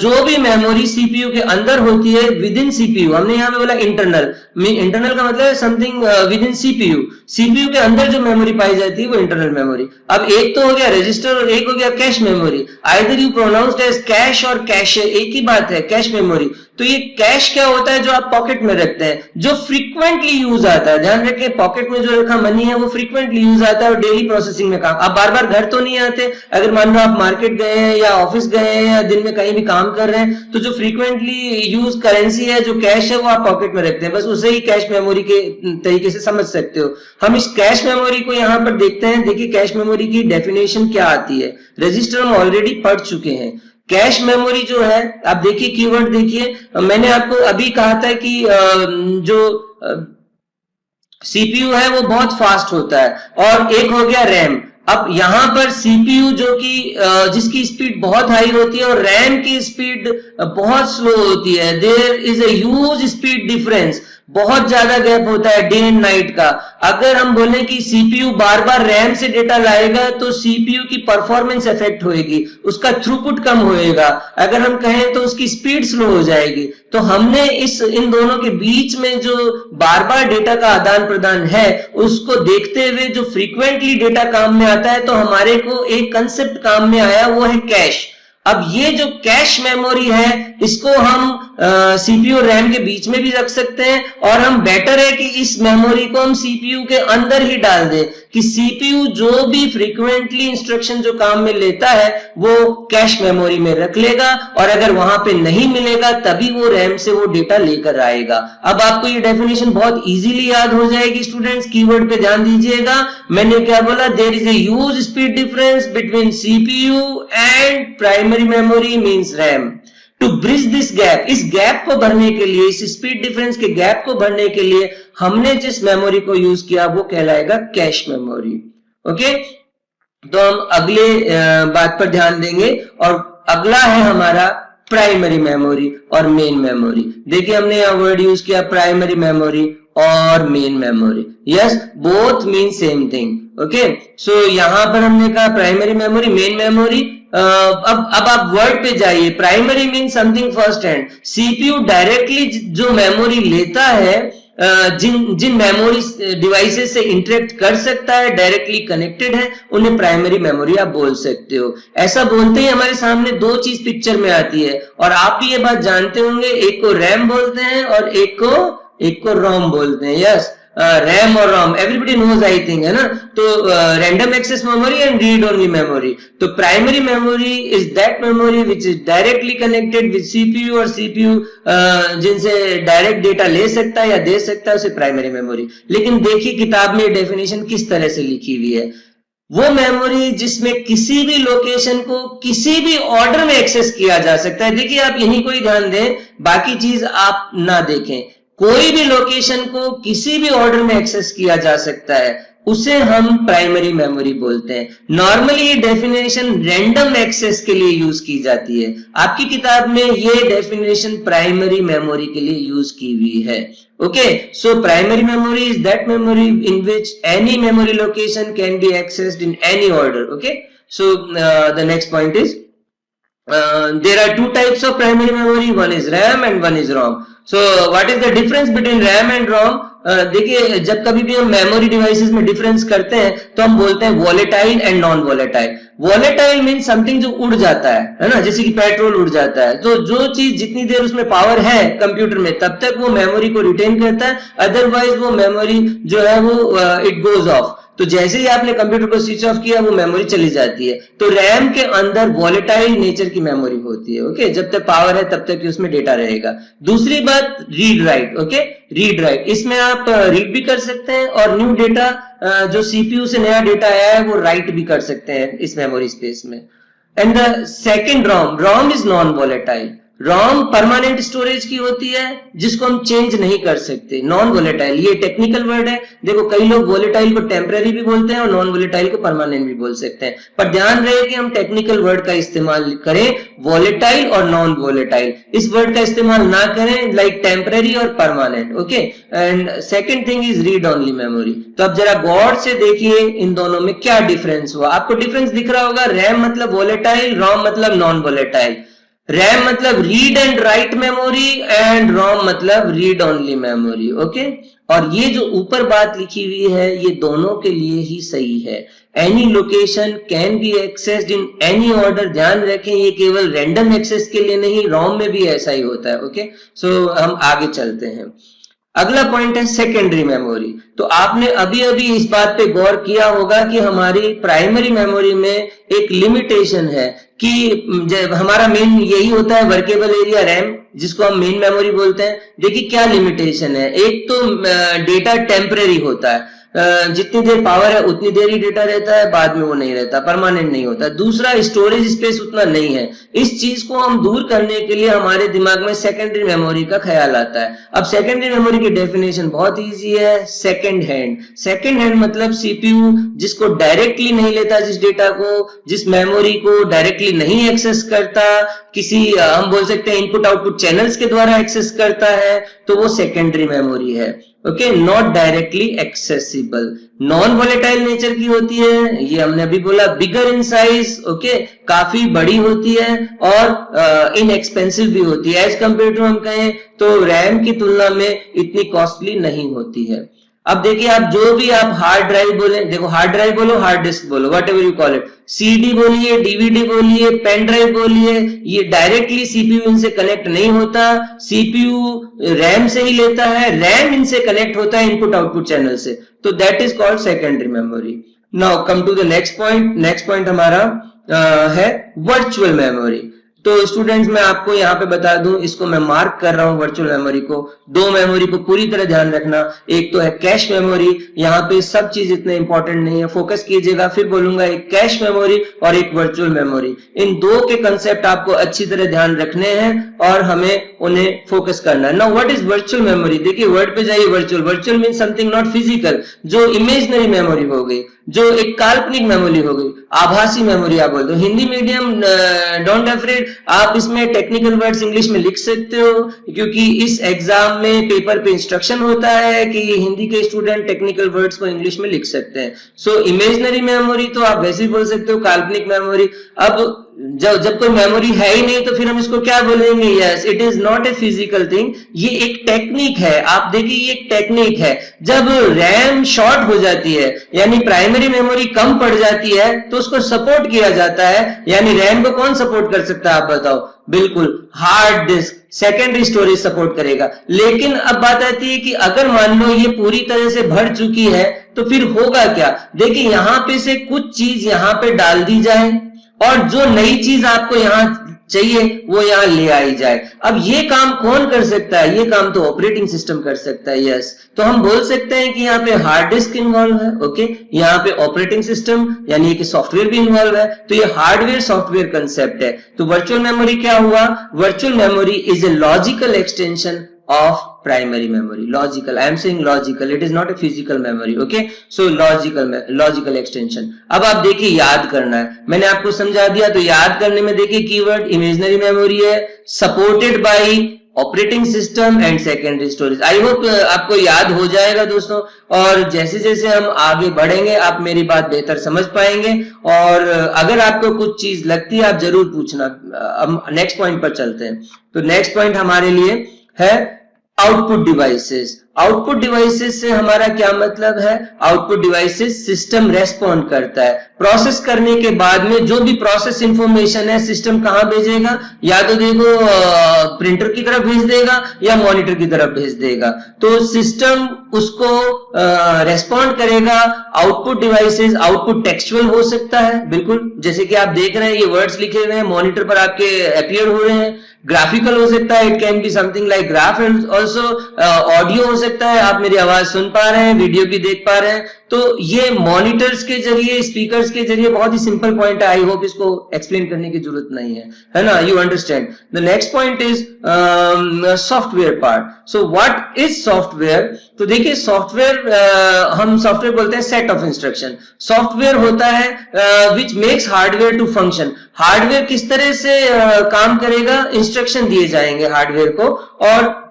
जो भी मेमोरी सीपीयू के अंदर होती है विद इन सीपीयू, हमने यहाँ पे बोला इंटरनल। इंटरनल का मतलब है something with in CPU, CPU के अंदर जो मेमोरी पाई जाती है वो इंटरनल मेमोरी। अब एक तो हो गया रजिस्टर और एक हो गया cache memory. Either you pronounced as cache और कैश, एक ही बात है, कैश मेमोरी। तो ये कैश क्या होता है? जो आप पॉकेट में रखते हैं, जो फ्रीक्वेंटली यूज आता है। ध्यान रखें, पॉकेट में जो रखा मनी है वो फ्रीक्वेंटली यूज आता है और डेली प्रोसेसिंग में काम। आप बार बार घर तो नहीं आते, अगर मान लो आप मार्केट गए हैं या ऑफिस गए हैं या दिन में कहीं भी काम कर रहे हैं, तो जो फ्रीक्वेंटली यूज करेंसी है, जो कैश है, वो आप पॉकेट में रखते हैं, बस उसे ही कैश मेमोरी के तरीके से समझ सकते हो। हम इस कैश मेमोरी को यहाँ पर देखते हैं। देखिए कैश मेमोरी की डेफिनेशन क्या आती है। रजिस्टर हम ऑलरेडी पढ़ चुके हैं। कैश मेमोरी जो है, आप देखिए कीवर्ड देखिए, मैंने आपको अभी कहा था कि जो सीपीयू है वो बहुत फास्ट होता है, और एक हो गया रैम। अब यहां पर सीपीयू जो कि जिसकी स्पीड बहुत हाई होती है और रैम की स्पीड बहुत स्लो होती है, there is a huge speed difference, बहुत ज्यादा गैप होता है डे एंड नाइट का। अगर हम बोले कि सीपीयू बार बार रैम से डेटा लाएगा तो सीपीयू की परफॉर्मेंस इफेक्ट होएगी, उसका थ्रूपुट कम होएगा। अगर हम कहें तो उसकी स्पीड स्लो हो जाएगी। तो हमने इन दोनों के बीच में जो बार बार डेटा का आदान प्रदान है उसको देखते हुए जो फ्रीक्वेंटली डेटा काम में आता है, तो हमारे को एक कंसेप्ट काम में आया, वो है कैश। अब ये जो कैश मेमोरी है इसको हम सीपीयू और रैम के बीच में भी रख सकते हैं, और हम बेटर है कि इस मेमोरी को हम सीपीयू के अंदर ही डाल दें, कि सीपीयू जो भी फ्रीक्वेंटली इंस्ट्रक्शन जो काम में लेता है वो कैश मेमोरी में रख लेगा, और अगर वहां पे नहीं मिलेगा तभी वो रैम से वो डेटा लेकर आएगा। अब आपको ये डेफिनेशन बहुत इजीली याद हो जाएगी स्टूडेंट्स, कीवर्ड पे ध्यान दीजिएगा। मैंने क्या बोला? There is a huge speed difference between CPU and primary memory means RAM. To bridge this gap, इस गैप को भरने के लिए, इस स्पीड डिफरेंस के गैप को भरने के लिए हमने जिस मेमोरी को यूज किया वो कहलाएगा कैश मेमोरी, ओके। तो हम अगले बात पर ध्यान देंगे, और अगला है हमारा प्राइमरी मेमोरी और मेन मेमोरी। देखिए हमने यहां वर्ड यूज किया प्राइमरी मेमोरी और main memory. Yes, both mean same thing, okay. सो यहां पर हमने कहा प्राइमरी मेमोरी, मेन मेमोरी। अब आप वर्ड पे जाइए। Primary mean something first hand. CPU directly जो मेमोरी लेता है, जिन मेमोरी डिवाइसेस से इंटरेक्ट कर सकता है, डायरेक्टली कनेक्टेड है, उन्हें प्राइमरी मेमोरी आप बोल सकते हो। ऐसा बोलते ही हमारे सामने दो चीज पिक्चर में आती है, और आप भी ये बात जानते होंगे, एक को रैम बोलते हैं और एक को रोम बोलते हैं। यस, रैम और ROM everybody knows I think, है ना। तो random access memory and read only memory. तो primary memory is that memory which is directly connected with CPU, और सीपीयू जिनसे डायरेक्ट डेटा ले सकता है या दे सकता है, उसे प्राइमरी मेमोरी। लेकिन देखिए किताब में डेफिनेशन किस तरह से लिखी हुई है। वो मेमोरी जिसमें किसी भी लोकेशन को किसी भी ऑर्डर में एक्सेस किया जा सकता है। देखिए आप यही कोई ध्यान दें, बाकी चीज आप ना देखें। कोई भी लोकेशन को किसी भी ऑर्डर में एक्सेस किया जा सकता है, उसे हम प्राइमरी मेमोरी बोलते हैं। नॉर्मली ये डेफिनेशन रैंडम एक्सेस के लिए यूज की जाती है। आपकी किताब में ये डेफिनेशन प्राइमरी मेमोरी के लिए यूज की हुई है, okay. So primary memory is that memory in which any memory location can be accessed in any order, okay. So the next point is there are two types of primary memory, one is RAM and one is ROM. So what is the difference between RAM and ROM? देखिए जब कभी भी हम memory devices में difference करते हैं तो हम बोलते हैं volatile and non volatile. Volatile mean something जो उड़ जाता है ना, जैसे कि पेट्रोल उड़ जाता है। तो जो चीज जितनी देर उसमें पावर है कंप्यूटर में तब तक वो मेमोरी को रिटेन करता है, अदरवाइज वो मेमोरी जो है वो इट गोज ऑफ। तो जैसे ही आपने कंप्यूटर को स्विच ऑफ किया वो मेमोरी चली जाती है। तो रैम के अंदर वॉलेटाइल नेचर की मेमोरी होती है। ओके, जब तक पावर है तब तक उसमें डेटा रहेगा। दूसरी बात read write. Okay, read write, इसमें आप रीड भी कर सकते हैं और न्यू डेटा जो सीपीयू से नया डेटा आया है वो राइट भी कर सकते हैं इस मेमोरी स्पेस में। And the second ROM is non volatile. ROM permanent storage की होती है जिसको हम चेंज नहीं कर सकते। नॉन वॉलेटाइल ये टेक्निकल वर्ड है, देखो कई लोग वॉलेटाइल को टेम्पररी भी बोलते हैं और नॉन वॉलेटाइल को परमानेंट भी बोल सकते हैं, पर ध्यान रहे कि हम टेक्निकल वर्ड का इस्तेमाल करें वॉलेटाइल और नॉन वॉलेटाइल, इस वर्ड का इस्तेमाल ना करें लाइक टेम्पररी और permanent. Okay, and second thing is read only memory. तो अब जरा गौर से देखिए इन दोनों में क्या डिफरेंस हुआ। आपको डिफरेंस दिख रहा होगा, रैम मतलब वॉलेटाइल, रोम मतलब नॉन वॉलेटाइल। रैम मतलब read and write memory and ROM मतलब रीड ओनली मेमोरी। ओके, और ये जो ऊपर बात लिखी हुई है ये दोनों के लिए ही सही है। Any location can be accessed in any order. ध्यान रखें ये केवल रैंडम एक्सेस के लिए नहीं, रोम में भी ऐसा ही होता है। ओके, सो हम आगे चलते हैं। अगला पॉइंट है सेकेंडरी मेमोरी। तो आपने अभी अभी इस बात पे गौर किया होगा कि हमारी प्राइमरी मेमोरी में एक लिमिटेशन है कि जब हमारा मेन यही होता है वर्केबल एरिया रैम, जिसको हम मेन मेमोरी बोलते हैं। देखिए क्या लिमिटेशन है, एक तो डेटा टेम्परेरी होता है, जितनी देर पावर है उतनी देर ही डेटा रहता है, बाद में वो नहीं रहता, परमानेंट नहीं होता। दूसरा, स्टोरेज स्पेस उतना नहीं है। इस चीज को हम दूर करने के लिए हमारे दिमाग में सेकेंडरी मेमोरी का ख्याल आता है। अब सेकेंडरी मेमोरी की डेफिनेशन बहुत इजी है, सेकेंड हैंड। सेकेंड हैंड मतलब सीपीयू जिसको डायरेक्टली नहीं लेता, जिस डेटा को, जिस मेमोरी को डायरेक्टली नहीं एक्सेस करता, किसी हम बोल सकते हैं इनपुट आउटपुट चैनल्स के द्वारा एक्सेस करता है, तो वो सेकेंडरी मेमोरी है। Okay, not directly accessible, non volatile nature की होती है। ये हमने अभी बोला, बिगर इन साइज। ओके, काफी बड़ी होती है और इनएक्सपेंसिव भी होती है। एज कंपेयर टू हम कहें तो रैम की तुलना में इतनी कॉस्टली नहीं होती है। अब देखिए, आप जो भी आप हार्ड ड्राइव बोले, देखो हार्ड ड्राइव बोलो, हार्ड डिस्क बोलो, what ever you call it, CD बोलिए, डीवीडी बोलिए, पेन ड्राइव बोलिए, ये डायरेक्टली सीपीयू इनसे कनेक्ट नहीं होता। सीपीयू रैम से ही लेता है, रैम इनसे कनेक्ट होता है इनपुट आउटपुट चैनल से। तो that is called secondary memory. Now come to the next point. Next point हमारा है वर्चुअल मेमोरी। तो स्टूडेंट्स मैं आपको यहाँ पे बता दूं, इसको मैं मार्क कर रहा हूं वर्चुअल मेमोरी को। दो मेमोरी को पूरी तरह ध्यान रखना, एक तो है कैश मेमोरी। यहाँ पे सब चीज इतने इंपॉर्टेंट नहीं है, फोकस कीजिएगा, फिर बोलूंगा। एक कैश मेमोरी और एक वर्चुअल मेमोरी, इन दो के कंसेप्ट आपको अच्छी तरह ध्यान रखने हैं और हमें उन्हें फोकस करना है। Now what is virtual memory? देखिए वर्ड पे जाइए, virtual. Virtual mean something not physical, जो इमेजिनरी मेमोरी हो गई, जो एक काल्पनिक मेमोरी हो गई, आभासी मेमोरी आप बोल दो। हिंदी मीडियम डोंट अफ्रेड, आप इसमें टेक्निकल वर्ड्स इंग्लिश में लिख सकते हो, क्योंकि इस एग्जाम में पेपर पे इंस्ट्रक्शन होता है कि ये हिंदी के स्टूडेंट टेक्निकल वर्ड्स को इंग्लिश में लिख सकते हैं। सो इमेजिनरी मेमोरी तो आप वैसे ही बोल सकते हो, काल्पनिक मेमोरी। अब जब कोई मेमोरी है ही नहीं तो फिर हम इसको क्या बोलेंगे? Yes, it is not a physical thing, ये एक टेक्निक है। आप देखिए ये एक टेक्निक है। जब रैम शॉर्ट हो जाती है, यानी प्राइमरी मेमोरी कम पड़ जाती है, तो उसको सपोर्ट किया जाता है। यानी रैम को कौन सपोर्ट कर सकता है आप बताओ? बिल्कुल hard disk, secondary storage support करेगा। लेकिन अब बात आती है कि अगर मान लो ये पूरी तरह से भर चुकी है तो फिर होगा क्या? देखिए यहां पे से कुछ चीज यहां पे डाल दी जाए और जो नई चीज आपको यहां चाहिए वो यहां ले आई जाए। अब ये काम कौन कर सकता है? ये काम तो ऑपरेटिंग सिस्टम कर सकता है। यस, तो हम बोल सकते हैं कि यहाँ पे हार्ड डिस्क इन्वॉल्व है। ओके, यहाँ पे ऑपरेटिंग सिस्टम यानी कि सॉफ्टवेयर भी इन्वॉल्व है। तो ये हार्डवेयर सॉफ्टवेयर कंसेप्ट है। तो वर्चुअल मेमोरी क्या हुआ? Virtual memory is a logical extension of primary memory. Logical, I am saying logical, it is not a physical memory. Okay, so logical extension. अब आप देखिए याद करना है, मैंने आपको समझा दिया। तो याद करने में देखिए कीवर्ड इमेजिनरी मेमोरी है, supported by operating system and secondary storage. I hope आपको याद हो जाएगा दोस्तों, और जैसे जैसे हम आगे बढ़ेंगे आप मेरी बात बेहतर समझ पाएंगे। और अगर आपको कुछ चीज लगती है आप जरूर पूछना। अब नेक्स्ट पॉइंट पर चलते हैं। तो नेक्स्ट पॉइंट हमारे लिए है आउटपुट डिवाइसेस। आउटपुट डिवाइसेस से हमारा क्या मतलब है? आउटपुट डिवाइसेस सिस्टम रेस्पॉन्ड करता है, प्रोसेस करने के बाद में जो भी प्रोसेस इंफॉर्मेशन है सिस्टम कहां भेजेगा? या तो देखो प्रिंटर की तरफ भेज देगा या मॉनिटर की तरफ भेज देगा। तो सिस्टम उसको रेस्पॉन्ड करेगा। आउटपुट डिवाइसेस, आउटपुट टेक्सचुअल हो सकता है, बिल्कुल जैसे कि आप देख रहे हैं ये वर्ड्स लिखे हुए हैं मॉनिटर पर आपके अपीयर हो रहे हैं। ग्राफिकल हो सकता है, it can be something like graph, and also audio हो सकता है, आप मेरी आवाज सुन पा रहे हैं, वीडियो भी देख पा रहे हैं। तो ये मॉनिटर्स के जरिए, स्पीकर्स के जरिए, बहुत ही सिंपल पॉइंट है, आई होप इसको एक्सप्लेन करने की जरूरत नहीं है ना? You understand. The next point is software part. So what is software? तो देखिए सॉफ्टवेयर, हम सॉफ्टवेयर बोलते हैं सेट ऑफ इंस्ट्रक्शन। सॉफ्टवेयर होता है which makes hardware to function. Hardware किस तरह से काम करेगा? इंस्ट्रक्शन दिए जाएंगे हार्डवेयर को और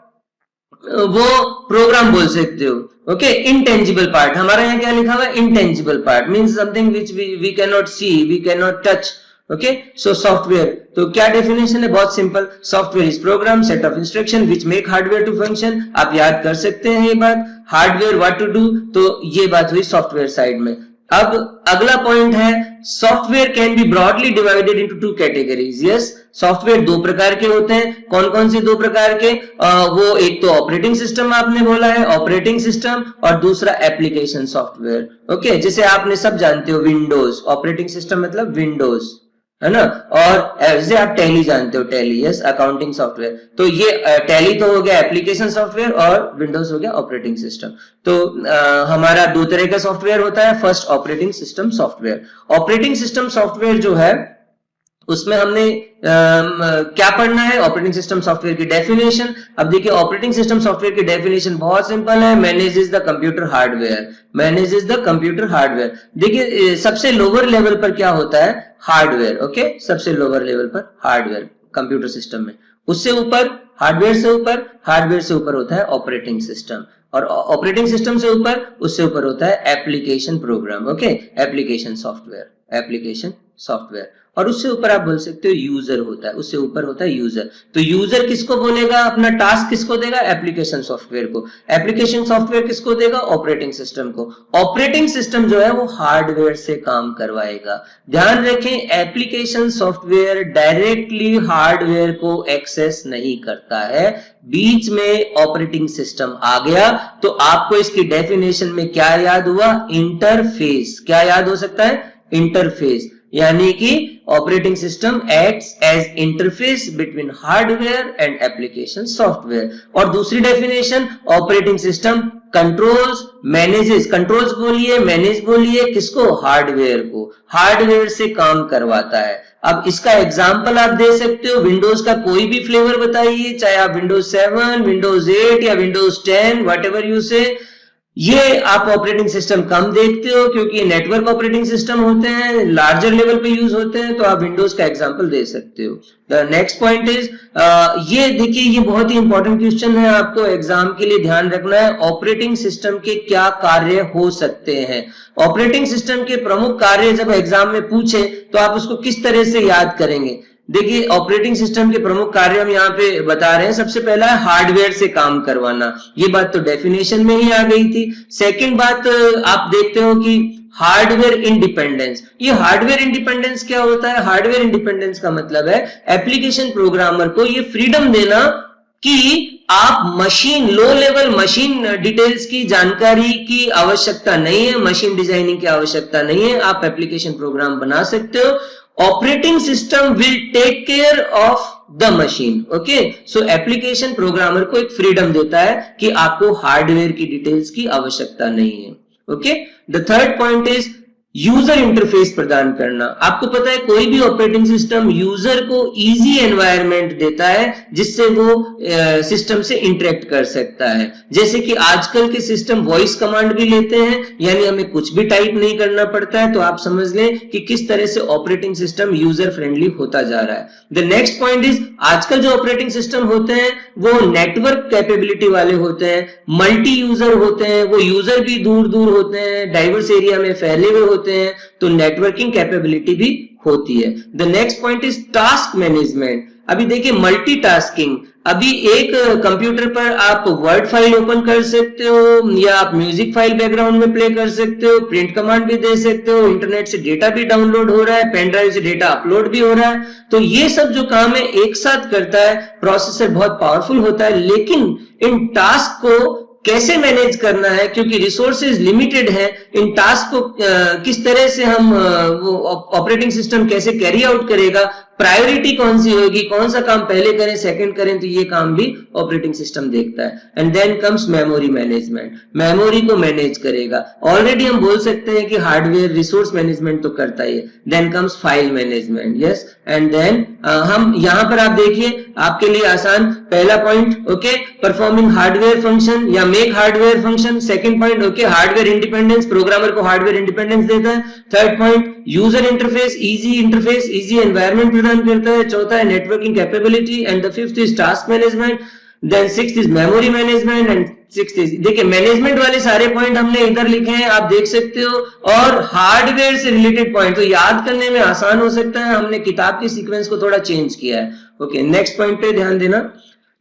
वो प्रोग्राम बोल सकते हो। ओके, इंटेंजिबल पार्ट, हमारा यहाँ क्या लिखा हुआ है? Intangible part means something which we can not see, we can not touch. Okay, so software, तो क्या डेफिनेशन है? बहुत simple, software is program set of instruction which make hardware to function. आप याद कर सकते हैं ये बात, हार्डवेयर व्हाट टू डू, तो ये बात हुई सॉफ्टवेयर साइड में। अब अगला पॉइंट है software can be broadly divided into two categories. Yes, software दो प्रकार के होते हैं। कौन कौन से दो प्रकार के? वो एक तो ऑपरेटिंग सिस्टम आपने बोला है, ऑपरेटिंग सिस्टम, और दूसरा एप्लीकेशन सॉफ्टवेयर। ओके, जैसे आपने सब जानते हो विंडोज, ऑपरेटिंग सिस्टम मतलब विंडोज, है ना? और जैसे आप टैली जानते हो, टैली, यस, अकाउंटिंग सॉफ्टवेयर। तो ये टैली तो हो गया एप्लीकेशन सॉफ्टवेयर और विंडोज हो गया ऑपरेटिंग सिस्टम। तो हमारा दो तरह का सॉफ्टवेयर होता है। First operating system software. Operating system software जो है उसमें हमने क्या पढ़ना है? ऑपरेटिंग सिस्टम सॉफ्टवेयर की डेफिनेशन। अब देखिए ऑपरेटिंग सिस्टम सॉफ्टवेयर की डेफिनेशन बहुत सिंपल है, manages the computer hardware, manages the computer hardware. देखिए सबसे लोअर लेवल पर क्या होता है? हार्डवेयर। ओके, सबसे लोअर लेवल पर हार्डवेयर कंप्यूटर सिस्टम में, उससे ऊपर हार्डवेयर से ऊपर, हार्डवेयर से ऊपर होता है ऑपरेटिंग सिस्टम, और ऑपरेटिंग सिस्टम से ऊपर, उससे ऊपर होता है application program. Okay, application software, application software, और उससे ऊपर आप बोल सकते हो यूजर होता है, उससे ऊपर होता है यूजर। तो यूजर किसको बोलेगा? अपना टास्क किसको देगा? एप्लीकेशन सॉफ्टवेयर को। एप्लीकेशन सॉफ्टवेयर किसको देगा? ऑपरेटिंग सिस्टम को। ऑपरेटिंग सिस्टम जो है वो हार्डवेयर से काम करवाएगा। ध्यान रखें, एप्लीकेशन सॉफ्टवेयर डायरेक्टली हार्डवेयर को एक्सेस नहीं करता है, बीच में ऑपरेटिंग सिस्टम आ गया। तो आपको इसकी डेफिनेशन में क्या याद हुआ? इंटरफेस। क्या याद हो सकता है? इंटरफेस, यानी कि operating system acts as interface between hardware and application software. और दूसरी definition, operating system controls, manages, controls बोलिए, मैनेज बोलिए, किसको? हार्डवेयर को, हार्डवेयर से काम करवाता है। अब इसका एग्जांपल आप दे सकते हो, विंडोज का कोई भी फ्लेवर बताइए, चाहे आप विंडोज 7, विंडोज 8 या विंडोज 10, व्हाटएवर यू से। ये आप ऑपरेटिंग सिस्टम कम देखते हो क्योंकि नेटवर्क ऑपरेटिंग सिस्टम होते हैं, लार्जर लेवल पे यूज होते हैं, तो आप विंडोज का एग्जांपल दे सकते हो। द नेक्स्ट पॉइंट इज, ये देखिए ये बहुत ही इंपॉर्टेंट क्वेश्चन है, आपको एग्जाम के लिए ध्यान रखना है। ऑपरेटिंग सिस्टम के क्या कार्य हो सकते हैं? ऑपरेटिंग सिस्टम के प्रमुख कार्य जब एग्जाम में पूछे तो आप उसको किस तरह से याद करेंगे? देखिए ऑपरेटिंग सिस्टम के प्रमुख कार्य हम यहाँ पे बता रहे हैं। सबसे पहला है हार्डवेयर से काम करवाना, ये बात तो डेफिनेशन में ही आ गई थी। सेकंड बात आप देखते हो कि हार्डवेयर इंडिपेंडेंस। ये हार्डवेयर इंडिपेंडेंस क्या होता है? हार्डवेयर इंडिपेंडेंस का मतलब है एप्लीकेशन प्रोग्रामर को ये फ्रीडम देना कि आप machine, low level machine details की जानकारी की आवश्यकता नहीं है, मशीन डिजाइनिंग की आवश्यकता नहीं है, आप एप्लीकेशन प्रोग्राम बना सकते हो। Operating system will take care of the machine. Okay, so application programmer को एक फ्रीडम देता है कि आपको हार्डवेयर की डिटेल्स की आवश्यकता नहीं है। Okay, the third point is user interface प्रदान करना। आपको पता है कोई भी ऑपरेटिंग सिस्टम यूजर को इजी एनवायरनमेंट देता है जिससे वो सिस्टम से इंटरेक्ट कर सकता है। जैसे कि आजकल के सिस्टम वॉइस कमांड भी लेते हैं, यानी हमें कुछ भी टाइप नहीं करना पड़ता है। तो आप समझ लें कि किस तरह से ऑपरेटिंग सिस्टम यूजर फ्रेंडली होता जा रहा है। द नेक्स्ट पॉइंट इज, आजकल जो ऑपरेटिंग सिस्टम होते हैं वो नेटवर्क कैपेबिलिटी वाले होते हैं, मल्टी यूजर होते हैं, वो यूजर भी दूर दूर होते हैं, डाइवर्स एरिया में फैले हुए होते हैं, तो नेटवर्किंग कैपेबिलिटी भी होती है। The next point is task management. अभी देखिए मल्टीटास्किंग, अभी एक कंप्यूटर पर आप वर्ड फाइल ओपन कर सकते हो, या आप म्यूजिक फाइल बैकग्राउंड में प्ले कर सकते हो, प्रिंट कमांड भी दे सकते हो, इंटरनेट से डेटा भी डाउनलोड हो रहा है, पेन ड्राइव से डेटा अपलोड भी हो रहा है। तो ये सब जो काम है एक साथ करता है, प्रोसेसर बहुत पावरफुल होता है, लेकिन इन टास्क को कैसे मैनेज करना है, क्योंकि रिसोर्सेज लिमिटेड है, इन टास्क को किस तरह से हम वो ऑपरेटिंग सिस्टम कैसे कैरी आउट करेगा, प्रायोरिटी कौन सी होगी, कौन सा काम पहले करें सेकंड करें, तो ये काम भी ऑपरेटिंग सिस्टम देखता है। And then comes memory management, memory को मैनेज करेगा। ऑलरेडी हम बोल सकते हैं कि हार्डवेयर रिसोर्स मैनेजमेंट तो करता ही है। Then comes file management, yes. And then हम यहां पर आप देखिए, आपके लिए आसान पहला point, okay, performing hardware function या make hardware function. Second point, okay, hardware independence, programmer को हार्डवेयर इंडिपेंडेंस देता है। Third point, user interface, easy environment प्रदान करता है। चौथा है networking capability, and the fifth is task management. Then sixth is memory management, and sixth is, देखिए management वाले सारे पॉइंट हमने इधर लिखे हैं, आप देख सकते हो। और हार्डवेयर से रिलेटेड पॉइंट तो याद करने में आसान हो सकता है, हमने किताब के सीक्वेंस को थोड़ा चेंज किया है। ओके, नेक्स्ट पॉइंट पे ध्यान देना।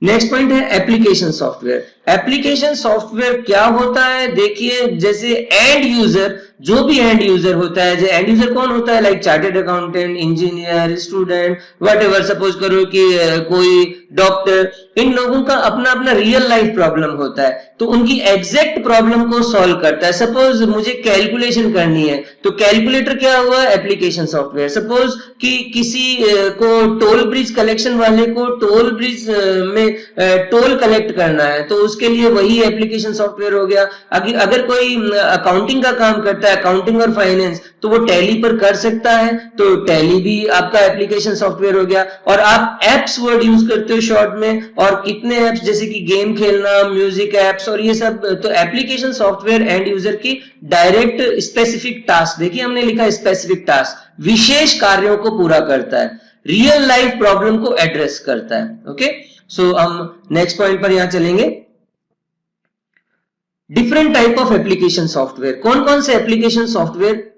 नेक्स्ट पॉइंट है एप्लीकेशन सॉफ्टवेयर। एप्लीकेशन सॉफ्टवेयर क्या होता है, देखिए जैसे एंड यूजर, जो भी एंड यूजर होता है, जो एंड यूजर कौन होता है, like chartered accountant, engineer, student, whatever, suppose करो कि कोई डॉक्टर, इन लोगों का अपना अपना रियल लाइफ प्रॉब्लम होता है, तो उनकी एग्जैक्ट प्रॉब्लम को सॉल्व करता है। सपोज मुझे कैलकुलेशन करनी है, तो कैलकुलेटर क्या हुआ, एप्लीकेशन सॉफ्टवेयर। सपोज कि किसी को टोल ब्रिज कलेक्शन वाले को टोल ब्रिज में टोल कलेक्ट करना है, तो उसके लिए वही एप्लीकेशन सॉफ्टवेयर हो गया। अगर कोई अकाउंटिंग का काम करता है, अकाउंटिंग और फाइनेंस, तो वो टैली पर कर सकता है, तो टैली भी आपका एप्लीकेशन सॉफ्टवेयर हो गया। और आप एप्स वर्ड यूज करते हो शॉर्ट में, और कितने एप्स, जैसे कि गेम खेलना, म्यूजिक एप्स और ये सब, तो एप्लीकेशन सॉफ्टवेयर एंड यूजर की डायरेक्ट स्पेसिफिक टास्क, देखिए हमने लिखा स्पेसिफिक टास्क, विशेष कार्यों को पूरा करता है, रियल लाइफ प्रॉब्लम को एड्रेस करता है। ओके, सो हम नेक्स्ट पॉइंट पर यहां चलेंगे। Different type of application software, कौन कौन से एप्लीकेशन सॉफ्टवेयर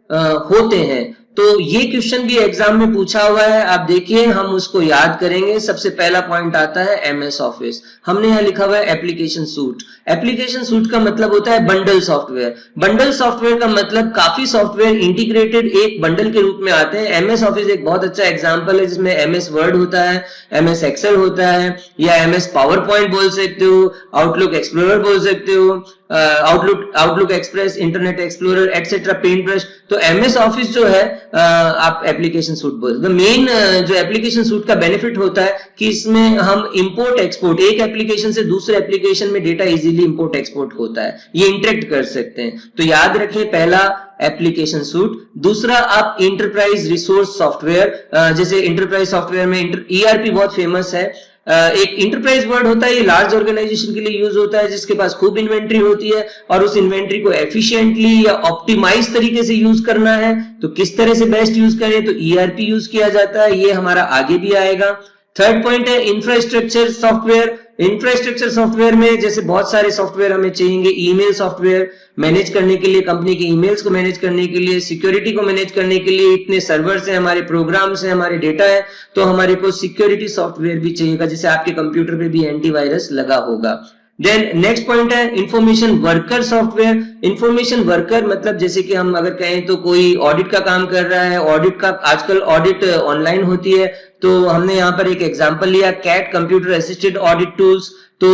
होते हैं, तो ये क्वेश्चन भी एग्जाम में पूछा हुआ है। आप देखिए, हम उसको याद करेंगे। सबसे पहला पॉइंट आता है एमएस ऑफिस, हमने यहां लिखा हुआ है एप्लीकेशन सूट। एप्लीकेशन सूट का मतलब होता है बंडल सॉफ्टवेयर। बंडल सॉफ्टवेयर का मतलब काफी सॉफ्टवेयर इंटीग्रेटेड एक बंडल के रूप में आते हैं। एमएस ऑफिस एक बहुत अच्छा एग्जांपल है, जिसमें एमएस वर्ड होता है, एमएस एक्सेल होता है, या एमएस पावर पॉइंट बोल सकते हो, आउटलुक एक्सप्लोरर बोल सकते हो, outlook express, internet explorer etcetera, paint brush. तो एमएस ऑफिस जो है आप एप्लीकेशन सूट बोलते हैं। मेन जो एप्लीकेशन सूट का बेनिफिट होता है कि इसमें हम इंपोर्ट एक्सपोर्ट, एक एप्लीकेशन से दूसरे एप्लीकेशन में डेटा इजीली इंपोर्ट एक्सपोर्ट होता है, ये इंटरेक्ट कर सकते हैं। तो याद रखें, पहला एप्लीकेशन सूट। दूसरा आप इंटरप्राइज रिसोर्स सॉफ्टवेयर, जैसे इंटरप्राइज सॉफ्टवेयर में ईआरपी बहुत फेमस है। एक इंटरप्राइज वर्ड होता है, ये लार्ज ऑर्गेनाइजेशन के लिए यूज होता है, जिसके पास खूब इन्वेंट्री होती है, और उस इन्वेंट्री को एफिशिएंटली या ऑप्टिमाइज तरीके से यूज करना है, तो किस तरह से बेस्ट यूज करें, तो ईआरपी यूज किया जाता है, ये हमारा आगे भी आएगा। थर्ड पॉइंट है इंफ्रास्ट्रक्चर सॉफ्टवेयर। इंफ्रास्ट्रक्चर सॉफ्टवेयर में जैसे बहुत सारे सॉफ्टवेयर हमें चाहिए, ईमेल सॉफ्टवेयर मैनेज करने के लिए, कंपनी के ईमेल्स को मैनेज करने के लिए, सिक्योरिटी को मैनेज करने के लिए, इतने सर्वर्स हैं, हमारे प्रोग्राम्स हैं, हमारे डेटा है, तो हमारे को सिक्योरिटी सॉफ्टवेयर भी चाहिएगा, जैसे आपके कंप्यूटर पे भी एंटीवायरस लगा होगा। देन नेक्स्ट पॉइंट है information worker software. Information worker मतलब जैसे कि हम अगर कहें तो कोई ऑडिट का काम कर रहा है, ऑडिट का आजकल ऑडिट ऑनलाइन होती है, तो हमने यहाँ पर एक एग्जांपल लिया, CAAT computer assisted audit tools. तो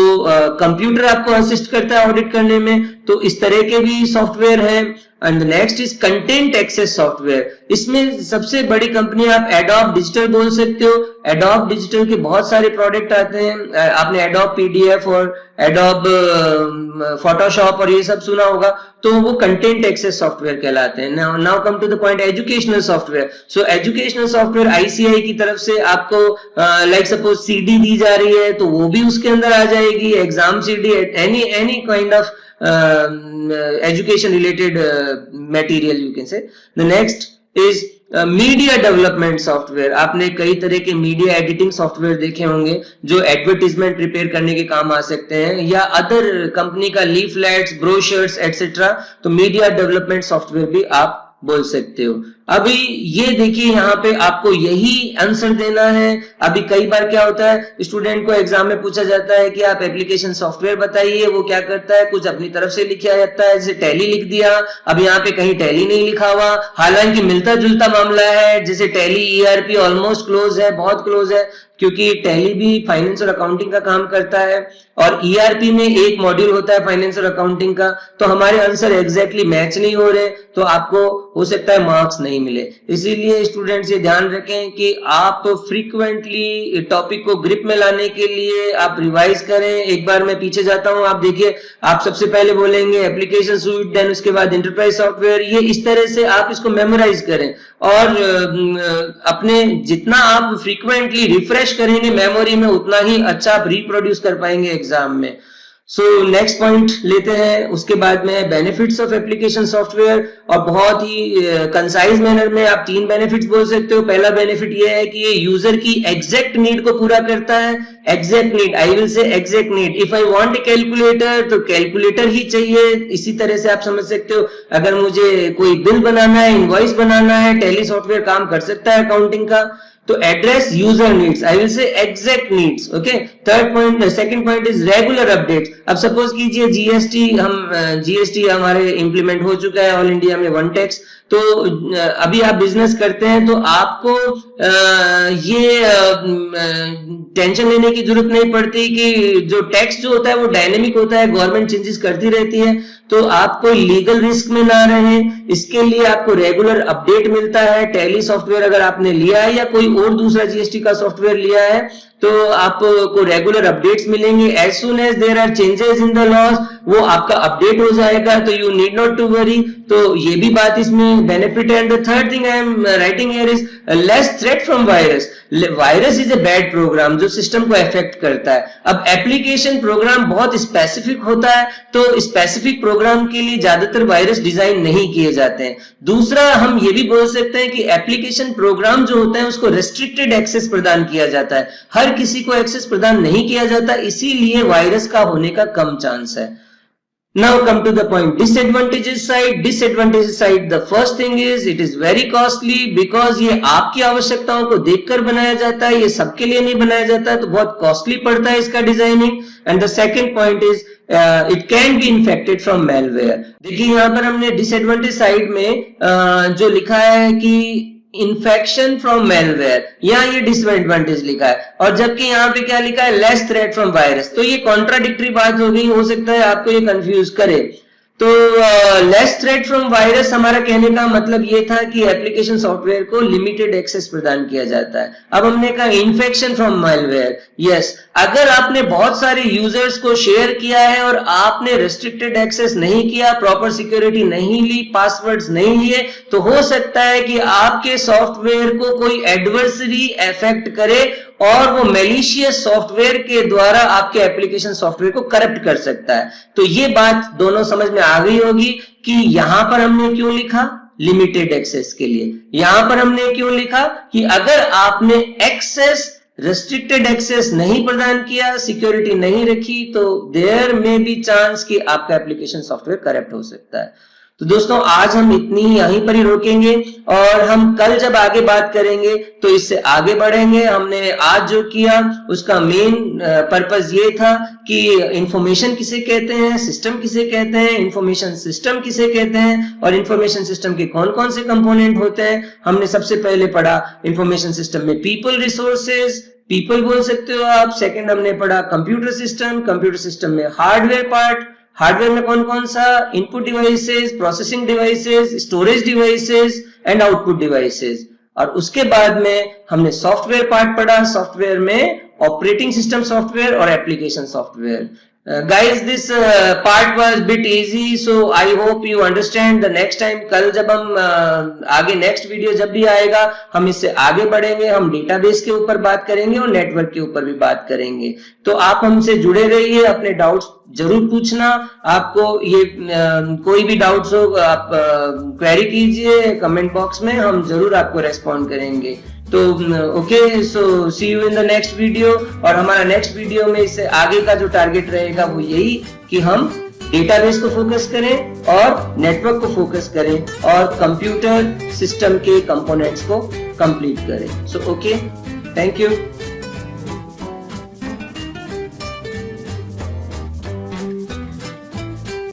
कंप्यूटर आपको असिस्ट करता है ऑडिट करने में, तो इस तरह के भी सॉफ्टवेयर है। And next is content access software. इसमें सबसे बड़ी कंपनी आप एडोब डिजिटल बोल सकते हो। एडोब डिजिटल के बहुत सारे प्रोडक्ट आते हैं, आपने एडोब पीडीएफ और एडोब फोटोशॉप और ये सब सुना होगा, तो वो कंटेंट एक्सेस सॉफ्टवेयर कहलाते हैं। Now come to the point, educational software. So educational software ICI की तरफ से आपको लाइक सपोज सीडी दी जा रही है, तो वो भी उसके अंदर आ जाएगी, exam CD, any kind of education related material you can say. The next is media development software. आपने कई तरह के मीडिया एडिटिंग सॉफ्टवेयर देखे होंगे जो एडवर्टीजमेंट प्रिपेयर करने के काम आ सकते हैं, या अदर कंपनी का लीफलेट्स, ब्रोशर्स एटसेट्रा, तो मीडिया डेवलपमेंट सॉफ्टवेयर भी आप बोल सकते हो। अभी ये देखिए यहाँ पे आपको यही आंसर देना है। अभी कई बार क्या होता है, स्टूडेंट को एग्जाम में पूछा जाता है कि आप एप्लीकेशन सॉफ्टवेयर बताइए, वो क्या करता है, कुछ अपनी तरफ से लिखा जाता है, जैसे टैली लिख दिया। अब यहाँ पे कहीं टैली नहीं लिखा हुआ, हालांकि मिलता जुलता मामला है, जैसे टैली ईआरपी ऑलमोस्ट क्लोज है, बहुत क्लोज है, क्योंकि टैली भी फाइनेंस और अकाउंटिंग का काम करता है और ईआरपी में एक मॉड्यूल होता है फाइनेंस और अकाउंटिंग का। तो हमारे आंसर एग्जैक्टली मैच नहीं हो रहे, तो आपको हो सकता है मार्क्स नहीं मिले। इसीलिए स्टूडेंट्स ये ध्यान रखें कि आप फ्रीक्वेंटली टॉपिक को ग्रिप में लाने के लिए आप रिवाइज करें। एक बार मैं पीछे जाता हूं, आप देखिए, आप सबसे पहले बोलेंगे एप्लीकेशन सूट, देन उसके बाद एंटरप्राइज सॉफ्टवेयर। ये इस तरह से आप इसको मेमोराइज करें और अपने जितना आप फ्रीक्वेंटली रिफ्रेश करेंगे मेमोरी में, उतना ही अच्छा आप रिप्रोड्यूस कर पाएंगे एग्जाम में। सो नेक्स्ट पॉइंट लेते हैं, उसके बाद में बेनिफिट्स ऑफ एप्लीकेशन सॉफ्टवेयर, और बहुत ही कंसाइज मैनर में आप 3 बेनिफिट्स बोल सकते हो। पहला बेनिफिट ये है कि ये यूजर की एग्जैक्ट नीड को पूरा करता है। Exact need, I will say exact need. If I want a calculator, तो कैलकुलेटर ही चाहिए। इसी तरह से आप समझ सकते हो, अगर मुझे कोई बिल बनाना है, इनवॉइस बनाना है, टैली सॉफ्टवेयर काम कर सकता है अकाउंटिंग का। तो address user needs, I will say exact needs. Okay, third point, second point is regular updates. अब सपोज कीजिए जीएसटी हमारे इंप्लीमेंट हो चुका है ऑल इंडिया में, वन टैक्स। तो अभी आप बिजनेस करते हैं तो आपको ये टेंशन लेने की जरूरत नहीं पड़ती कि जो टैक्स जो होता है वो डायनेमिक होता है, गवर्नमेंट चेंजेस करती रहती है, तो आप कोई लीगल रिस्क में ना रहे, इसके लिए आपको रेगुलर अपडेट मिलता है। टैली सॉफ्टवेयर अगर आपने लिया है या कोई और दूसरा जीएसटी का सॉफ्टवेयर लिया है तो आपको रेगुलर अपडेट्स मिलेंगे। As soon as there are changes in the laws, वो आपका अपडेट हो जाएगा, तो you need not to worry. तो ये भी बात इसमें बेनिफिट है। And the third thing I am writing here is less threat from virus. Virus is a bad program जो सिस्टम को अफेक्ट करता है। अब एप्लीकेशन प्रोग्राम बहुत स्पेसिफिक होता है, तो स्पेसिफिक प्रोग्राम के लिए ज्यादातर वायरस डिजाइन नहीं किए जाते हैं। दूसरा, हम ये भी बोल सकते हैं कि एप्लीकेशन प्रोग्राम जो होता है उसको रेस्ट्रिक्टेड एक्सेस प्रदान किया जाता है, हर किसी को एक्सेस प्रदान नहीं किया जाता, इसीलिए वायरस का होने का कम चांस है। Now come to the point, disadvantages side. Disadvantages side, the first thing is it is very costly because ये आपकी आवश्यकताओं को देखकर बनाया जाता है, ये सबके लिए नहीं बनाया जाता है, तो बहुत कॉस्टली पड़ता है इसका designing. And the second point is it can be infected from malware. देखिए यहाँ पर हमने डिसएडवांटेज साइड में जो लिखा है कि इन्फेक्शन फ्रॉम मेलवेयर, यहाँ ये डिसएडवांटेज लिखा है, और जबकि यहाँ पे क्या लिखा है, लेस थ्रेट फ्रॉम वायरस। तो ये कॉन्ट्राडिक्टरी बात हो गई, हो सकता है आपको ये कंफ्यूज करे। तो लेस थ्रेट फ्रॉम वायरस हमारा कहने का मतलब ये था कि एप्लीकेशन सॉफ्टवेयर को लिमिटेड एक्सेस प्रदान किया जाता है। अब हमने कहा इन्फेक्शन फ्रॉम मेलवेयर, यस, अगर आपने बहुत सारे यूजर्स को शेयर किया है और आपने रेस्ट्रिक्टेड एक्सेस नहीं किया, प्रॉपर सिक्योरिटी नहीं ली, पासवर्ड्स नहीं लिए, तो हो सकता है कि आपके सॉफ्टवेयर को कोई एडवर्सरी अफेक्ट करे और वो मैलिशियस सॉफ्टवेयर के द्वारा आपके एप्लीकेशन सॉफ्टवेयर को करप्ट कर सकता है। तो ये बात दोनों समझ में आ गई होगी कि यहां पर हमने क्यों लिखा लिमिटेड एक्सेस के लिए, यहां पर हमने क्यों लिखा कि अगर आपने एक्सेस रेस्ट्रिक्टेड एक्सेस नहीं प्रदान किया, सिक्योरिटी नहीं रखी, तो देयर में बी चांस कि आपका एप्लीकेशन सॉफ्टवेयर करप्ट हो सकता है। तो दोस्तों आज हम इतनी यहीं पर ही रोकेंगे और हम कल जब आगे बात करेंगे तो इससे आगे बढ़ेंगे। हमने आज जो किया उसका मेन पर्पस ये था कि इंफॉर्मेशन किसे कहते हैं, सिस्टम किसे कहते हैं, इंफॉर्मेशन सिस्टम किसे कहते हैं और इंफॉर्मेशन सिस्टम के कौन कौन से कंपोनेंट होते हैं। हमने सबसे पहले पढ़ा इंफॉर्मेशन सिस्टम में पीपल रिसोर्सेज, पीपल बोल सकते हो आप। सेकंड हमने पढ़ा कंप्यूटर सिस्टम में हार्डवेयर पार्ट, हार्डवेयर में कौन कौन सा, input devices, processing devices, storage devices and output devices. और उसके बाद में हमने सॉफ्टवेयर पार्ट पढ़ा, सॉफ्टवेयर में ऑपरेटिंग सिस्टम सॉफ्टवेयर और application software. Guys, this part was bit easy, so I hope you understand. The next time, कल जब हम आगे नेक्स्ट वीडियो जब भी आएगा हम इससे आगे बढ़ेंगे, हम डेटाबेस के ऊपर बात करेंगे और नेटवर्क के ऊपर भी बात करेंगे। तो आप हमसे जुड़े रहिए, अपने डाउट्स जरूर पूछना। आपको ये कोई भी डाउट्स हो आप क्वेरी कीजिए कमेंट बॉक्स में, हम जरूर आपको रेस्पॉन्ड करेंगे। तो okay, so see you in the next video. और हमारा नेक्स्ट वीडियो में इससे आगे का जो टारगेट रहेगा वो यही कि हम डेटाबेस को फोकस करें और नेटवर्क को फोकस करें और कंप्यूटर सिस्टम के कंपोनेंट्स को कंप्लीट करें। So okay, thank you.